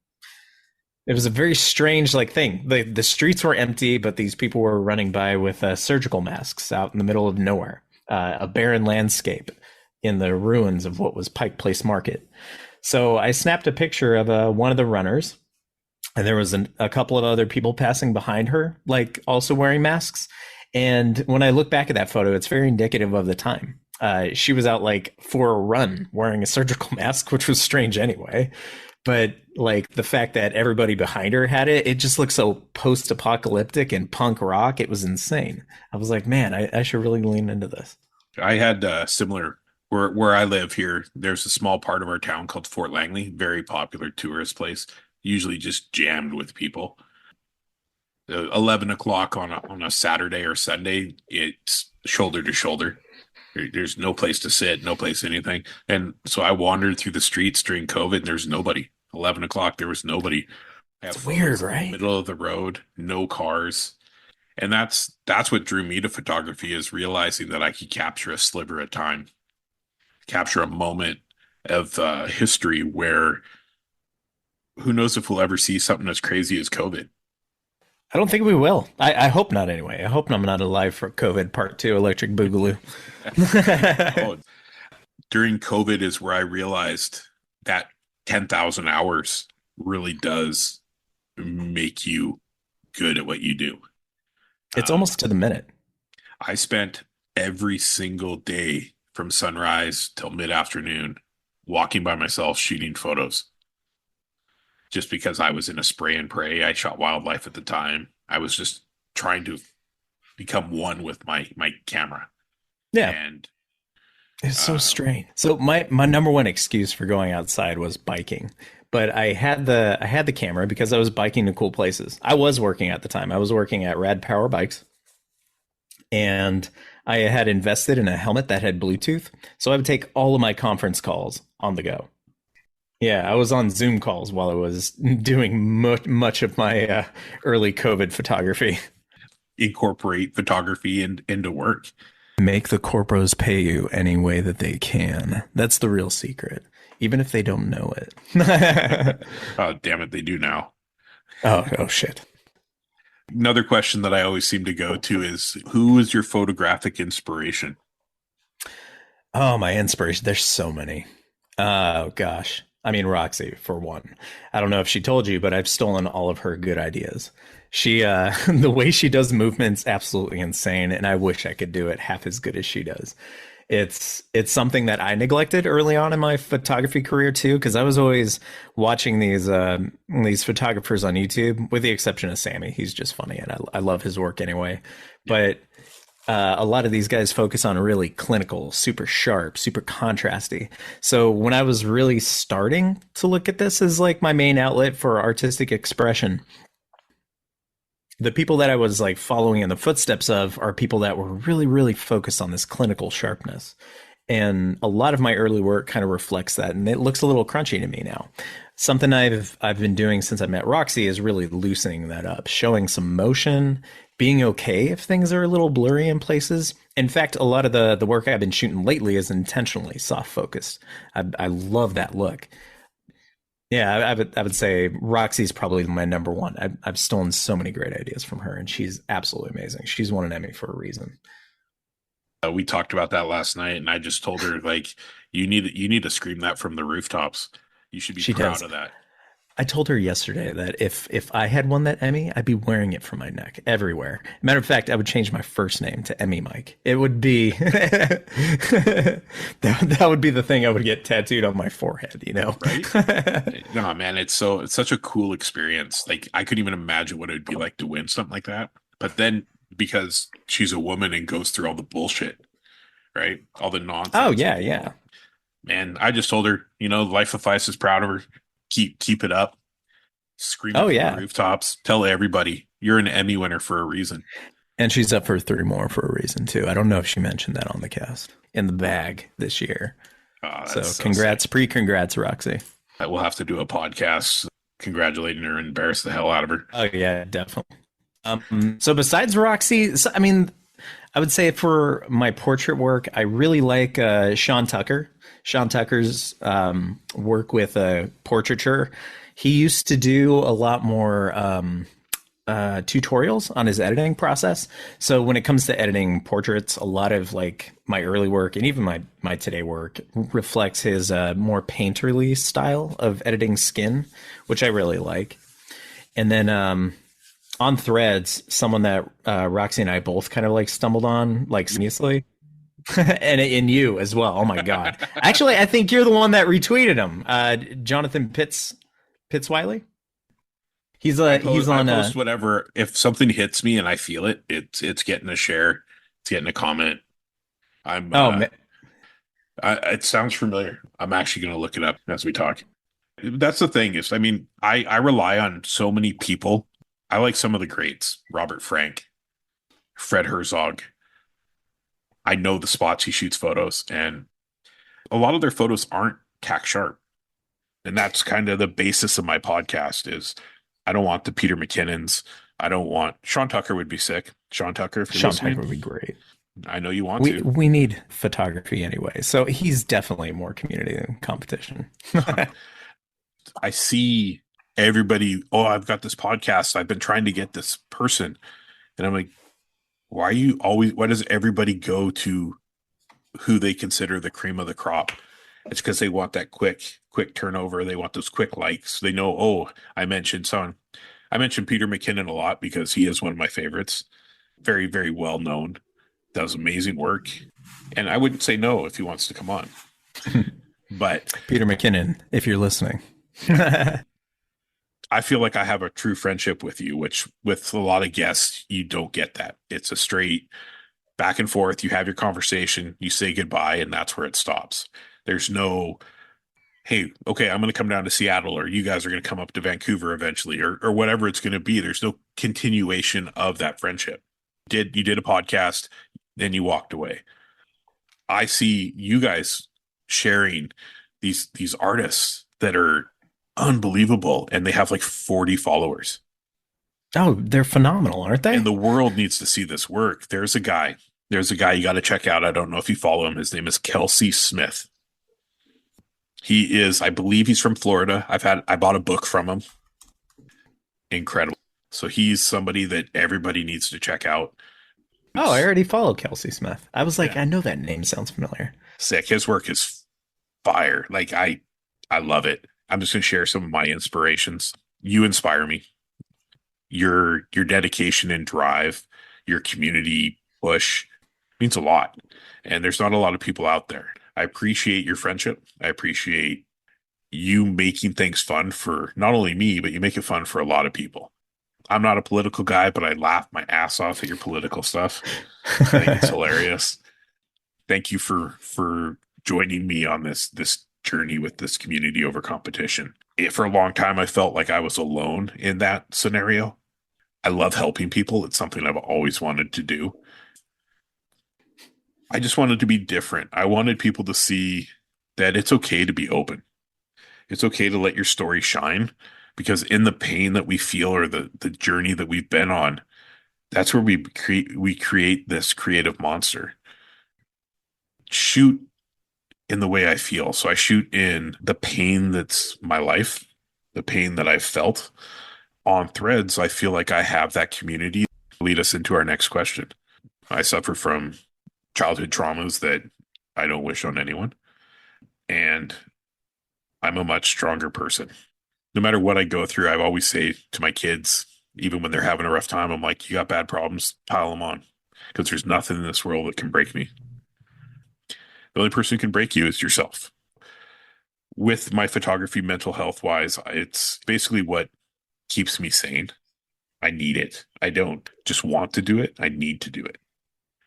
B: It was a very strange thing. The streets were empty, but these people were running by with surgical masks out in the middle of nowhere, a barren landscape in the ruins of what was Pike Place Market. So I snapped a picture of one of the runners, and there was a couple of other people passing behind her, also wearing masks. And when I look back at that photo, it's very indicative of the time. She was out for a run wearing a surgical mask, which was strange anyway. But the fact that everybody behind her had it, it just looked so post-apocalyptic and punk rock. It was insane. I was like, man, I should really lean into this.
C: I had similar where I live here. There's a small part of our town called Fort Langley, very popular tourist place, usually just jammed with people. 11 o'clock on a Saturday or Sunday, it's shoulder to shoulder. There's no place to sit, no place anything. And so I wandered through the streets during COVID, and there's nobody. 11 o'clock, there was nobody.
B: It's weird, right?
C: Middle of the road, no cars. And that's what drew me to photography, is realizing that I could capture a sliver of time, capture a moment of history where who knows if we'll ever see something as crazy as COVID.
B: I don't think we will. I hope not anyway. I hope I'm not alive for COVID Part 2, Electric Boogaloo.
C: During COVID is where I realized that 10,000 hours really does make you good at what you do.
B: It's almost to the minute.
C: I spent every single day from sunrise till mid-afternoon walking by myself shooting photos. Just because I was in a spray and pray. I shot wildlife at the time. I was just trying to become one with my camera.
B: Yeah.
C: And
B: it's so strange. So my number one excuse for going outside was biking. But I had the camera because I was biking to cool places. I was working at the time. I was working at Rad Power Bikes. And I had invested in a helmet that had Bluetooth. So I would take all of my conference calls on the go. Yeah, I was on Zoom calls while I was doing much of my early COVID photography.
C: Incorporate photography into work.
B: Make the corporos pay you any way that they can. That's the real secret, even if they don't know it.
C: Oh, damn it, they do now.
B: Oh, shit.
C: Another question that I always seem to go to is, who is your photographic inspiration?
B: Oh, my inspiration. There's so many. Oh, gosh. I mean, Roxy, for one. I don't know if she told you, but I've stolen all of her good ideas. She, the way she does movements, absolutely insane. And I wish I could do it half as good as she does. It's something that I neglected early on in my photography career too, because I was always watching these photographers on YouTube, with the exception of Sammy. He's just funny, and I love his work anyway. But a lot of these guys focus on really clinical, super sharp, super contrasty. So when I was really starting to look at this as my main outlet for artistic expression, the people that I was following in the footsteps of are people that were really, really focused on this clinical sharpness. And a lot of my early work kind of reflects that. And it looks a little crunchy to me now. Something I've been doing since I met Roxy is really loosening that up, showing some motion, being okay if things are a little blurry in places. In fact, a lot of the work I've been shooting lately is intentionally soft focused. I love that look. Yeah, I would say Roxy's probably my number one. I've stolen so many great ideas from her, and she's absolutely amazing. She's won an Emmy for a reason.
C: We talked about that last night, and I just told her you need to scream that from the rooftops. You should be proud of that.
B: I told her yesterday that if I had won that Emmy, I'd be wearing it from my neck everywhere. Matter of fact, I would change my first name to Emmy Mike. It would be that would be the thing I would get tattooed on my forehead, you know?
C: Right? No, man, it's such a cool experience. Like I couldn't even imagine what it would be like to win something like that. But then because she's a woman and goes through all the bullshit, right? All the
B: Oh
C: nonsense.
B: yeah, yeah.
C: Man, I just told her, Life of Phys is proud of her. Keep it up. Scream it
B: Oh
C: from the
B: yeah.
C: rooftops. Tell everybody you're an Emmy winner for a reason.
B: And she's up for 3 more for a reason too. I don't know if she mentioned that on the cast. In the bag this year.
C: Oh,
B: So
C: that's so
B: congrats,
C: sick.
B: pre-congrats, Roxy.
C: We'll have to do a podcast congratulating her and embarrass the hell out of her.
B: Oh yeah, definitely. So besides Roxy, I mean, I would say for my portrait work, I really like Sean Tucker. Sean Tucker's work with portraiture. He used to do a lot more tutorials on his editing process. So when it comes to editing portraits, a lot of like my early work and even my today work reflects his more painterly style of editing skin, which I really like. And then on Threads, someone that Roxy and I both kind of like stumbled on like seriously. And in you as well. Oh my god! Actually, I think you're the one that retweeted him, Jonathan Pitts Wiley. He's
C: I
B: on
C: post whatever. If something hits me and I feel it, it's getting a share. It's getting a comment. I'm.
B: oh
C: It sounds familiar. I'm actually going to look it up as we talk. That's the thing is, I mean, I rely on so many people. I like some of the greats: Robert Frank, Fred Herzog. I know the spots he shoots photos, and a lot of their photos aren't tack sharp. And that's kind of the basis of my podcast is I don't want the Peter McKinnons. I don't want Sean Tucker would be sick. Sean Tucker, if you're
B: Sean Tucker
C: listening,
B: would be great.
C: I know you want
B: We
C: to.
B: we need photography anyway, so he's definitely more community than competition.
C: I see everybody, oh, I've got this podcast. I've been trying to get this person. And I'm like, why does everybody go to who they consider the cream of the crop? It's because they want that quick turnover. They want those quick likes. They know, oh, I mentioned Peter McKinnon a lot because he is one of my favorites. Very, very well known. Does amazing work. And I wouldn't say no if he wants to come on. But
B: Peter McKinnon, if you're listening.
C: I feel like I have a true friendship with you, which with a lot of guests, you don't get that. It's a straight back and forth. You have your conversation, you say goodbye, and that's where it stops. There's no, hey, okay, I'm going to come down to Seattle, or you guys are going to come up to Vancouver eventually, or whatever it's going to be. There's no continuation of that friendship. You did a podcast, then you walked away. I see you guys sharing these artists that are unbelievable, and they have like 40 followers.
B: Oh, they're phenomenal, aren't they?
C: And the world needs to see this work. There's a guy you got to check out. I don't know if you follow him. His name is Kelsey Smith. He is, I believe he's from Florida. I bought a book from him. Incredible. So he's somebody that everybody needs to check out.
B: Oh, I already followed Kelsey Smith. I was like,
C: Yeah.
B: I know that name sounds familiar.
C: Sick. His work is fire. Like I love it. I'm just going to share some of my inspirations. You inspire me. Your dedication and drive, your community push means a lot. And there's not a lot of people out there. I appreciate your friendship. I appreciate you making things fun for not only me, but you make it fun for a lot of people. I'm not a political guy, but I laugh my ass off at your political stuff. I think it's hilarious. Thank you for joining me on this journey with this community over competition. For a long time, I felt like I was alone in that scenario. I love helping people. It's something I've always wanted to do. I just wanted to be different. I wanted people to see that it's okay to be open. It's okay to let your story shine, because in the pain that we feel or the journey that we've been on, that's where we create this creative monster. Shoot in the way I feel. So I shoot in the pain that's my life, the pain that I've felt. On Threads, I feel like I have that community. Lead us into our next question. I suffer from childhood traumas that I don't wish on anyone. And I'm a much stronger person. no matter what I go through, I always say to my kids, even when they're having a rough time, I'm like, you got bad problems, pile them on. Because there's nothing in this world that can break me. The only person who can break you is yourself. With my photography, mental health wise, it's basically what keeps me sane. I need it. I don't just want to do it. I need to do it.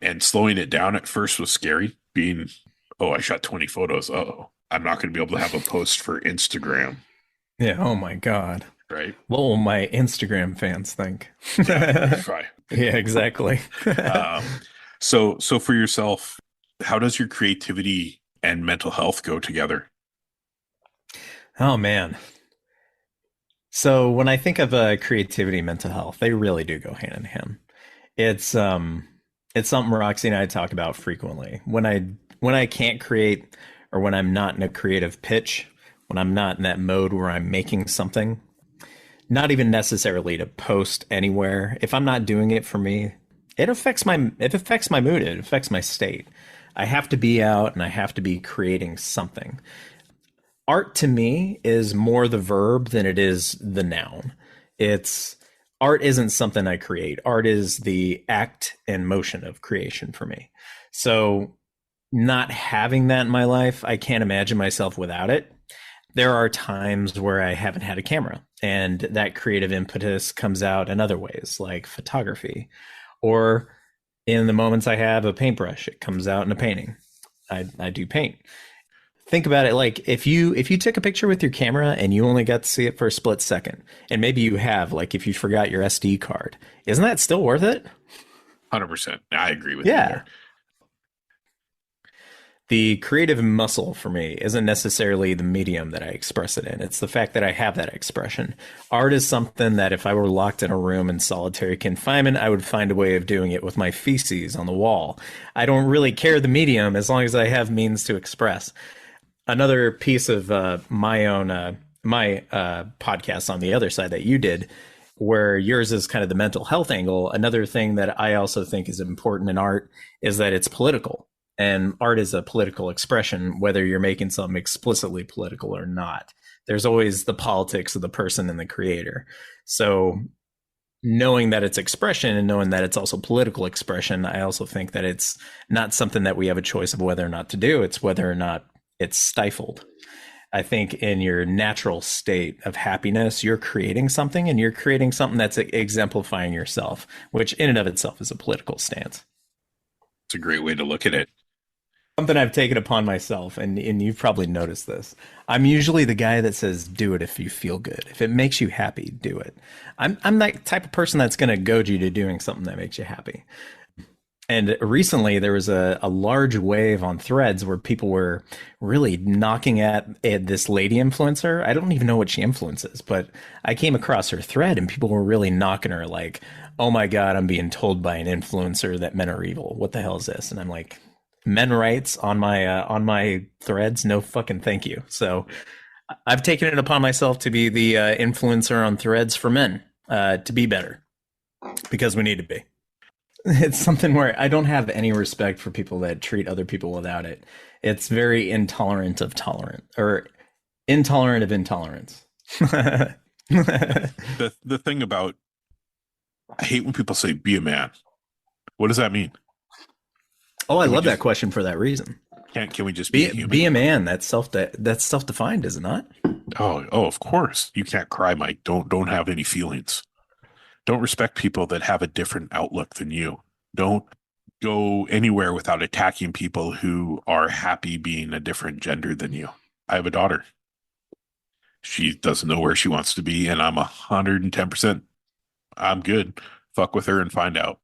C: And slowing it down at first was scary. Being, oh, I shot 20 photos. Uh-oh, I'm not going to be able to have a post for Instagram.
B: Yeah. Oh my God.
C: Right.
B: What will my Instagram fans think?
C: Yeah, right.
B: Yeah, exactly.
C: So for yourself, how does your creativity and mental health go together?
B: Oh man. So when I think of creativity and mental health, they really do go hand in hand. It's something Roxy and I talk about frequently. When I can't create, or when I'm not in a creative pitch, when I'm not in that mode where I'm making something, not even necessarily to post anywhere. If I'm not doing it for me, it affects my mood, it affects my state. I have to be out and I have to be creating something. Art to me is more the verb than it is the noun. It's art isn't something I create. Art is the act and motion of creation for me. So not having that in my life, I can't imagine myself without it. There are times where I haven't had a camera and that creative impetus comes out in other ways, like photography, or in the moments I have a paintbrush, it comes out in a painting. I do paint. Think about it, like if you took a picture with your camera and you only got to see it for a split second, and maybe you have, like if you forgot your SD card, isn't that still worth it?
C: 100%. I agree with you
B: Yeah.
C: there.
B: The creative muscle for me isn't necessarily the medium that I express it in. It's the fact that I have that expression. Art is something that if I were locked in a room in solitary confinement, I would find a way of doing it with my feces on the wall. I don't really care the medium as long as I have means to express. Another piece of my podcast on the other side that you did, where yours is kind of the mental health angle. Another thing that I also think is important in art is that it's political. And art is a political expression, whether you're making something explicitly political or not. There's always the politics of the person and the creator. So knowing that it's expression and knowing that it's also political expression, I also think that it's not something that we have a choice of whether or not to do. It's whether or not it's stifled. I think in your natural state of happiness, you're creating something, and you're creating something that's exemplifying yourself, which in and of itself is a political stance.
C: It's a great way to look at it.
B: Something I've taken upon myself, and you've probably noticed this. I'm usually the guy that says, do it if you feel good. If it makes you happy, do it. I'm that type of person that's going to goad you to doing something that makes you happy. And recently there was a large wave on Threads where people were really knocking at this lady influencer. I don't even know what she influences, but I came across her thread and people were really knocking her like, oh my God, I'm being told by an influencer that men are evil. What the hell is this? And I'm like, men rights on my threads? No fucking thank you. So I've taken it upon myself to be the influencer on Threads for men, to be better, because we need to be. It's something where I don't have any respect for people that treat other people without it. It's very intolerant of tolerant, or intolerant of intolerance.
C: The thing about, I hate when people say be a man. What does that mean?
B: Oh, I love that question for that reason.
C: Can we just be a human?
B: Be a man? That's self-defined, is it not?
C: Oh, of course. You can't cry, Mike. Don't have any feelings. Don't respect people that have a different outlook than you. Don't go anywhere without attacking people who are happy being a different gender than you. I have a daughter. She doesn't know where she wants to be, and I'm 110%. I'm good. Fuck with her and find out.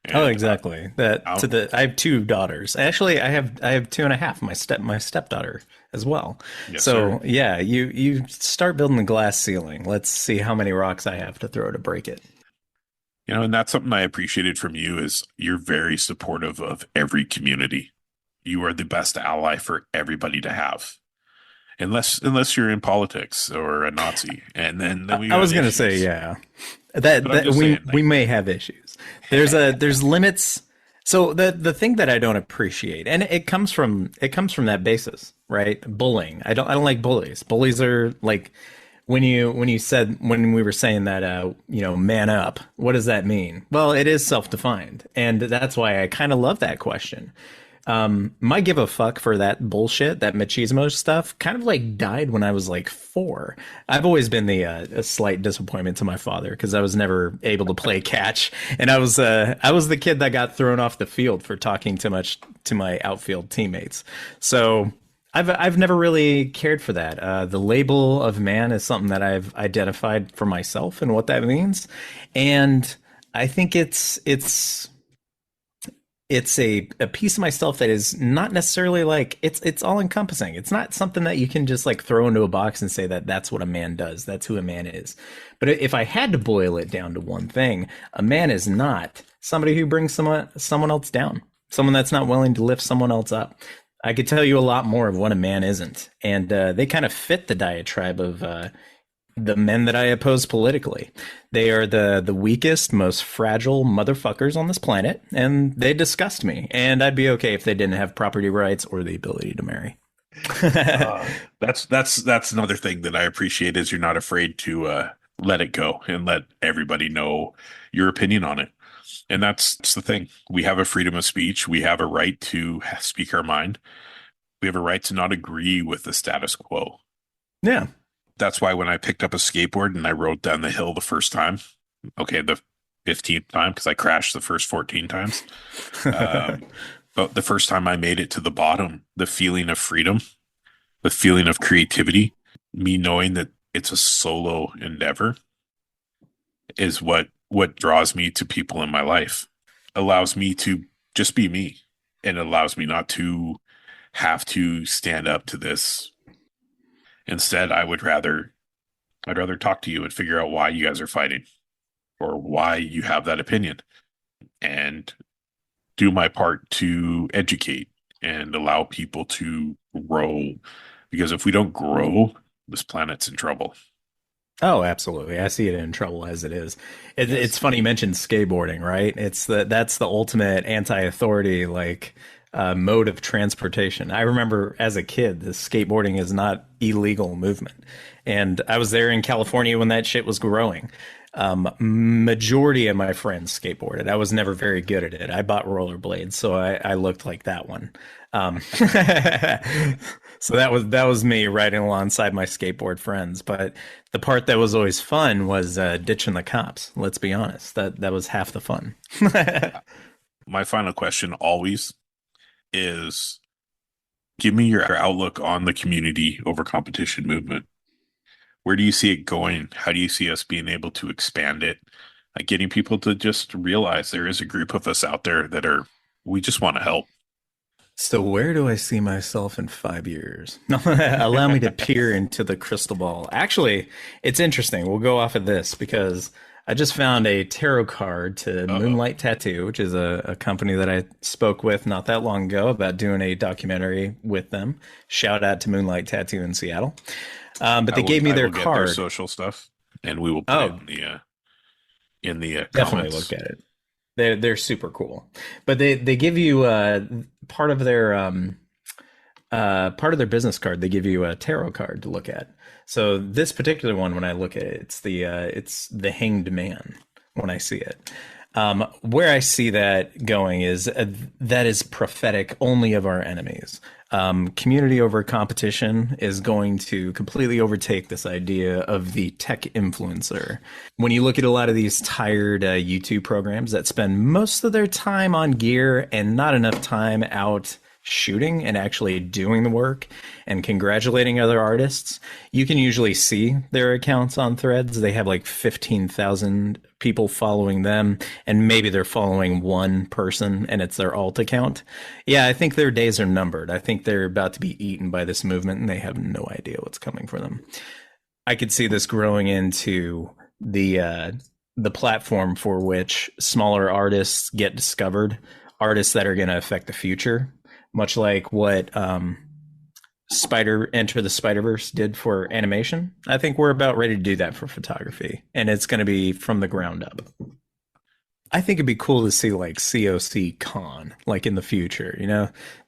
C: And,
B: oh, exactly. I have two daughters. Actually, I have two and a half. My stepdaughter as well.
C: Yes,
B: so
C: sir.
B: yeah, you start building the glass ceiling. Let's see how many rocks I have to throw to break it.
C: And that's something I appreciated from you is you're very supportive of every community. You are the best ally for everybody to have. Unless you're in politics or a Nazi. And then we
B: I was going to say, yeah. We may have issues. There's limits. So the thing that I don't appreciate, and it comes from that basis. right? Bullying. I don't like bullies. Bullies are like when we were saying that man up, what does that mean? Well, it is self-defined, and that's why I kind of love that question. My give a fuck for that bullshit, that machismo stuff, kind of like died when I was like 4. I've always been a slight disappointment to my father because I was never able to play catch, and I was the kid that got thrown off the field for talking too much to my outfield teammates. So I've never really cared for that. The label of man is something that I've identified for myself and what that means, and I think it's a piece of myself that is not necessarily like it's all encompassing. It's not something that you can just like throw into a box and say that that's what a man does. That's who a man is. But if I had to boil it down to one thing, a man is not somebody who brings someone else down, someone that's not willing to lift someone else up. I could tell you a lot more of what a man isn't, and they kind of fit the diatribe of the men that I oppose politically. They are the weakest, most fragile motherfuckers on this planet, and they disgust me. And I'd be okay if they didn't have property rights or the ability to marry.
C: That's another thing that I appreciate is you're not afraid to let it go and let everybody know your opinion on it. And that's the thing. We have a freedom of speech. We have a right to speak our mind. We have a right to not agree with the status quo.
B: Yeah.
C: That's why when I picked up a skateboard and I rode down the hill the first time, okay, the 15th time, because I crashed the first 14 times. But the first time I made it to the bottom, the feeling of freedom, the feeling of creativity, me knowing that it's a solo endeavor is what draws me to people in my life, allows me to just be me, and allows me not to have to stand up to this. Instead, I'd rather talk to you and figure out why you guys are fighting or why you have that opinion and do my part to educate and allow people to grow. Because if we don't grow, this planet's in trouble.
B: Oh, absolutely. I see it in trouble as it is. It's funny you mentioned skateboarding, right? That's the ultimate anti-authority, like mode of transportation. I remember as a kid, the skateboarding is not illegal movement. And I was there in California when that shit was growing. Majority of my friends skateboarded. I was never very good at it. I bought rollerblades, so I looked like that one. So that was me riding alongside my skateboard friends. But the part that was always fun was ditching the cops. Let's be honest. That was half the fun.
C: My final question always is, give me your outlook on the community over competition movement. Where do you see it going? How do you see us being able to expand it? Like getting people to just realize there is a group of us out there we just want to help.
B: So where do I see myself in 5 years? Allow me to peer into the crystal ball. Actually, it's interesting. We'll go off of this because I just found a tarot card to Moonlight Tattoo, which is a company that I spoke with not that long ago about doing a documentary with them. Shout out to Moonlight Tattoo in Seattle. But they gave me their card.
C: Their social stuff, and we will put it in the
B: definitely
C: comments.
B: Look at it. They're super cool. But they give you part of their business card. They give you a tarot card to look at. So this particular one, when I look at it, it's the Hanged Man when I see it. Where I see that going is that is prophetic only of our enemies. Community over competition is going to completely overtake this idea of the tech influencer. When you look at a lot of these tired YouTube programs that spend most of their time on gear and not enough time out shooting and actually doing the work and congratulating other artists, you can usually see their accounts on Threads. They have like 15,000 people following them, and maybe they're following one person and it's their alt account. Yeah, I think their days are numbered. I think they're about to be eaten by this movement and they have no idea what's coming for them. I could see this growing into the platform for which smaller artists get discovered, artists that are going to affect the future. Much like what Enter the Spider-Verse did for animation. I think we're about ready to do that for photography, and it's going to be from the ground up. I think it'd be cool to see like COC Con, like in the future,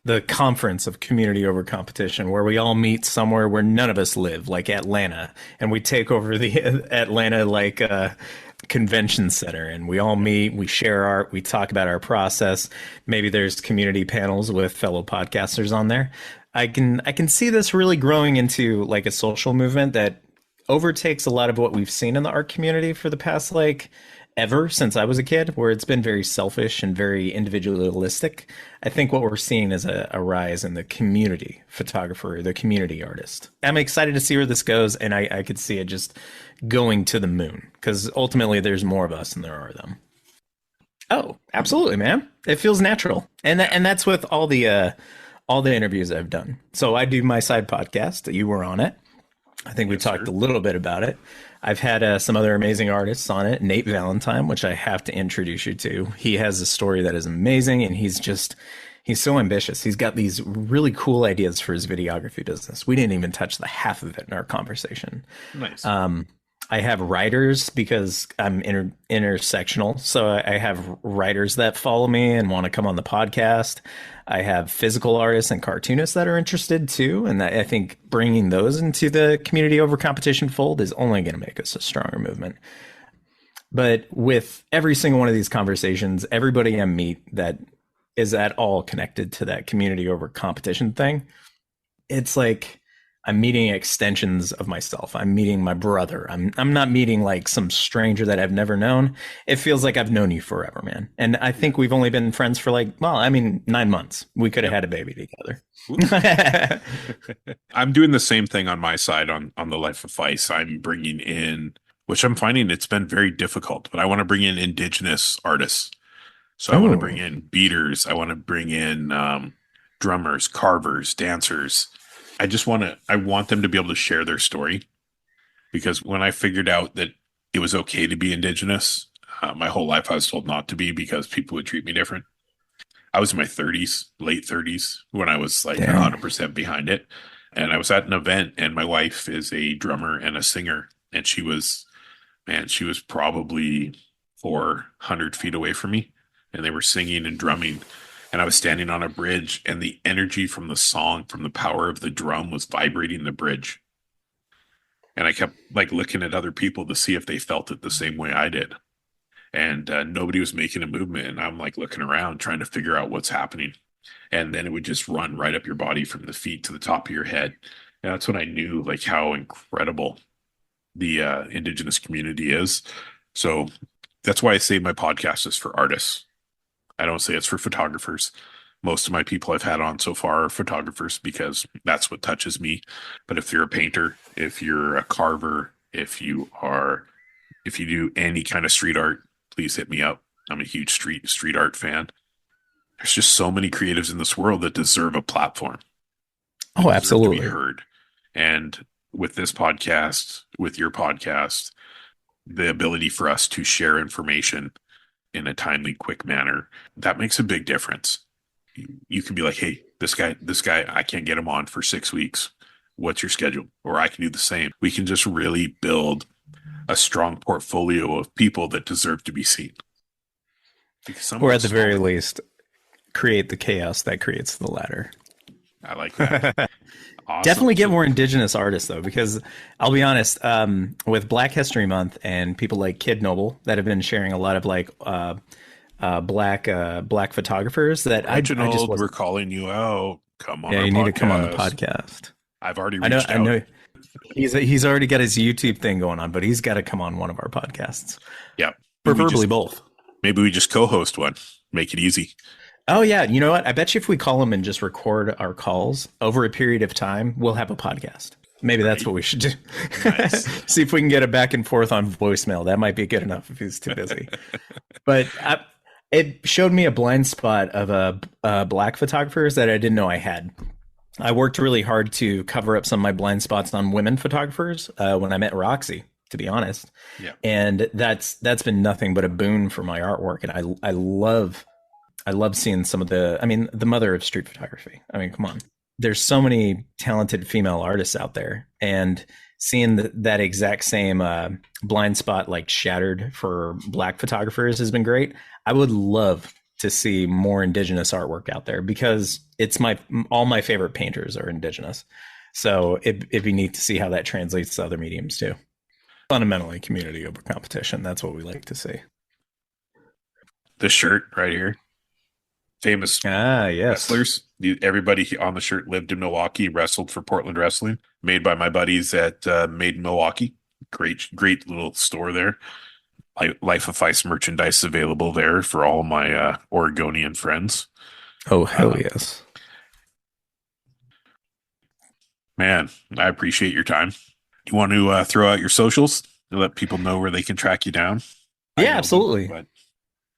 B: the conference of community over competition where we all meet somewhere where none of us live, like Atlanta, and we take over the Atlanta like convention center and we all meet, we share art, we talk about our process. Maybe there's community panels with fellow podcasters on there. I can see this really growing into like a social movement that overtakes a lot of what we've seen in the art community for the past like ever since I was a kid, where it's been very selfish and very individualistic. I think what we're seeing is a rise in the community photographer, the community artist. I'm excited to see where this goes, and I could see it just going to the moon, because ultimately there's more of us than there are them. Oh, absolutely, man. It feels natural. And that's with all the interviews I've done. So I do my side podcast. You were on it. I think we talked a little bit about it. I've had some other amazing artists on it. Nate Valentine, which I have to introduce you to. He has a story that is amazing, and he's so ambitious. He's got these really cool ideas for his videography business. We didn't even touch the half of it in our conversation.
C: Nice.
B: I have writers because I'm intersectional. So I have writers that follow me and want to come on the podcast. I have physical artists and cartoonists that are interested too. And I think bringing those into the community over competition fold is only going to make us a stronger movement. But with every single one of these conversations, everybody I meet that is at all connected to that community over competition thing, it's like I'm meeting extensions of myself. I'm meeting my brother. I'm not meeting like some stranger that I've never known. It feels like I've known you forever, man. And I think we've only been friends for 9 months. We could have had a baby together.
C: I'm doing the same thing on my side on the Life of Phys. I'm bringing in, which I'm finding it's been very difficult, but I want to bring in indigenous artists. So I want to bring in beaters. I want to bring in drummers, carvers, dancers. I want them to be able to share their story, because when I figured out that it was okay to be indigenous, my whole life I was told not to be because people would treat me different. I was in my 30s, late 30s, when I was like 100% behind it. And I was at an event, and my wife is a drummer and a singer. And she was probably 400 feet away from me, and they were singing and drumming. And I was standing on a bridge, and the energy from the song, from the power of the drum, was vibrating the bridge. And I kept like looking at other people to see if they felt it the same way I did. And nobody was making a movement. And I'm like looking around, trying to figure out what's happening. And then it would just run right up your body from the feet to the top of your head. And that's when I knew like how incredible the indigenous community is. So that's why I say my podcast is for artists. I don't say it's for photographers. Most of my people I've had on so far are photographers, because that's what touches me. But if you're a painter, if you're a carver, if you do any kind of street art, please hit me up. I'm a huge street art fan. There's just so many creatives in this world that deserve a platform.
B: Oh, absolutely.
C: To be heard. And with this podcast, with your podcast, the ability for us to share information in a timely, quick manner, that makes a big difference. You can be like, hey, this guy, I can't get him on for 6 weeks. What's your schedule? Or I can do the same. We can just really build a strong portfolio of people that deserve to be seen.
B: Or at the very least, create the chaos that creates the ladder.
C: I like that. Awesome.
B: Definitely get more indigenous artists, though, because I'll be honest, with Black History Month and people like Kid Noble that have been sharing a lot of like black photographers that
C: Reginald, we're calling you out. Come on.
B: Yeah, you need to come on the podcast.
C: I've already reached out.
B: I know. He's already got his YouTube thing going on, but he's got to come on one of our podcasts.
C: Yeah.
B: Preferably both.
C: Maybe we just co-host one. Make it easy.
B: Oh, yeah. You know what? I bet you if we call him and just record our calls over a period of time, we'll have a podcast. Maybe that's what we should do. Nice. See if we can get it back and forth on voicemail. That might be good enough if he's too busy. But it showed me a blind spot of black photographers that I didn't know I had. I worked really hard to cover up some of my blind spots on women photographers when I met Roxy, to be honest.
C: Yeah.
B: And that's been nothing but a boon for my artwork. And I love seeing some of the mother of street photography. I mean, come on. There's so many talented female artists out there, and seeing that exact same blind spot like shattered for Black photographers has been great. I would love to see more Indigenous artwork out there because it's all my favorite painters are Indigenous. So it'd be neat to see how that translates to other mediums too. Fundamentally, community over competition. That's what we like to see.
C: This shirt right here, famous
B: Yes.
C: wrestlers. Everybody on the shirt lived in Milwaukee, wrestled for Portland Wrestling, made by my buddies at Made in Milwaukee. Great little store there. Life of Phys merchandise available there for all my Oregonian friends.
B: Oh, hell yes.
C: Man, I appreciate your time. You want to throw out your socials to let people know where they can track you down?
B: Yeah, absolutely.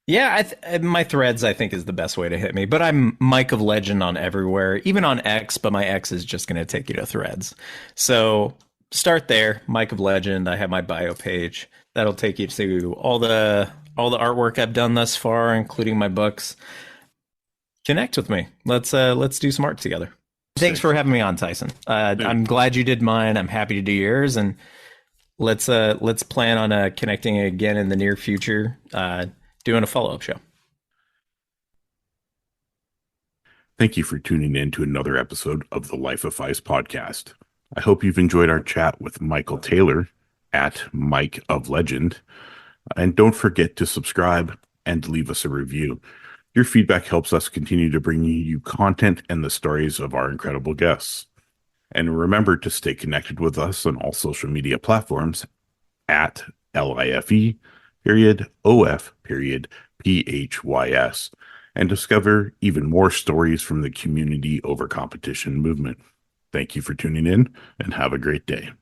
B: Yeah, my threads, I think, is the best way to hit me. But I'm Mike of Legend on everywhere, even on X, but my X is just going to take you to threads. So start there, Mike of Legend. I have my bio page. That'll take you to all the artwork I've done thus far, including my books. Connect with me. Let's do some art together. Thanks for having me on, Tyson. I'm glad you did mine. I'm happy to do yours, and let's plan on connecting again in the near future. Doing a follow-up show.
A: Thank you for tuning in to another episode of the Life of Phys podcast. I hope you've enjoyed our chat with Michael Taylor at Mike of Legend. And don't forget to subscribe and leave us a review. Your feedback helps us continue to bring you content and the stories of our incredible guests. And remember to stay connected with us on all social media platforms at LIFE_OF_PHYS and discover even more stories from the community over competition movement. Thank you for tuning in and have a great day.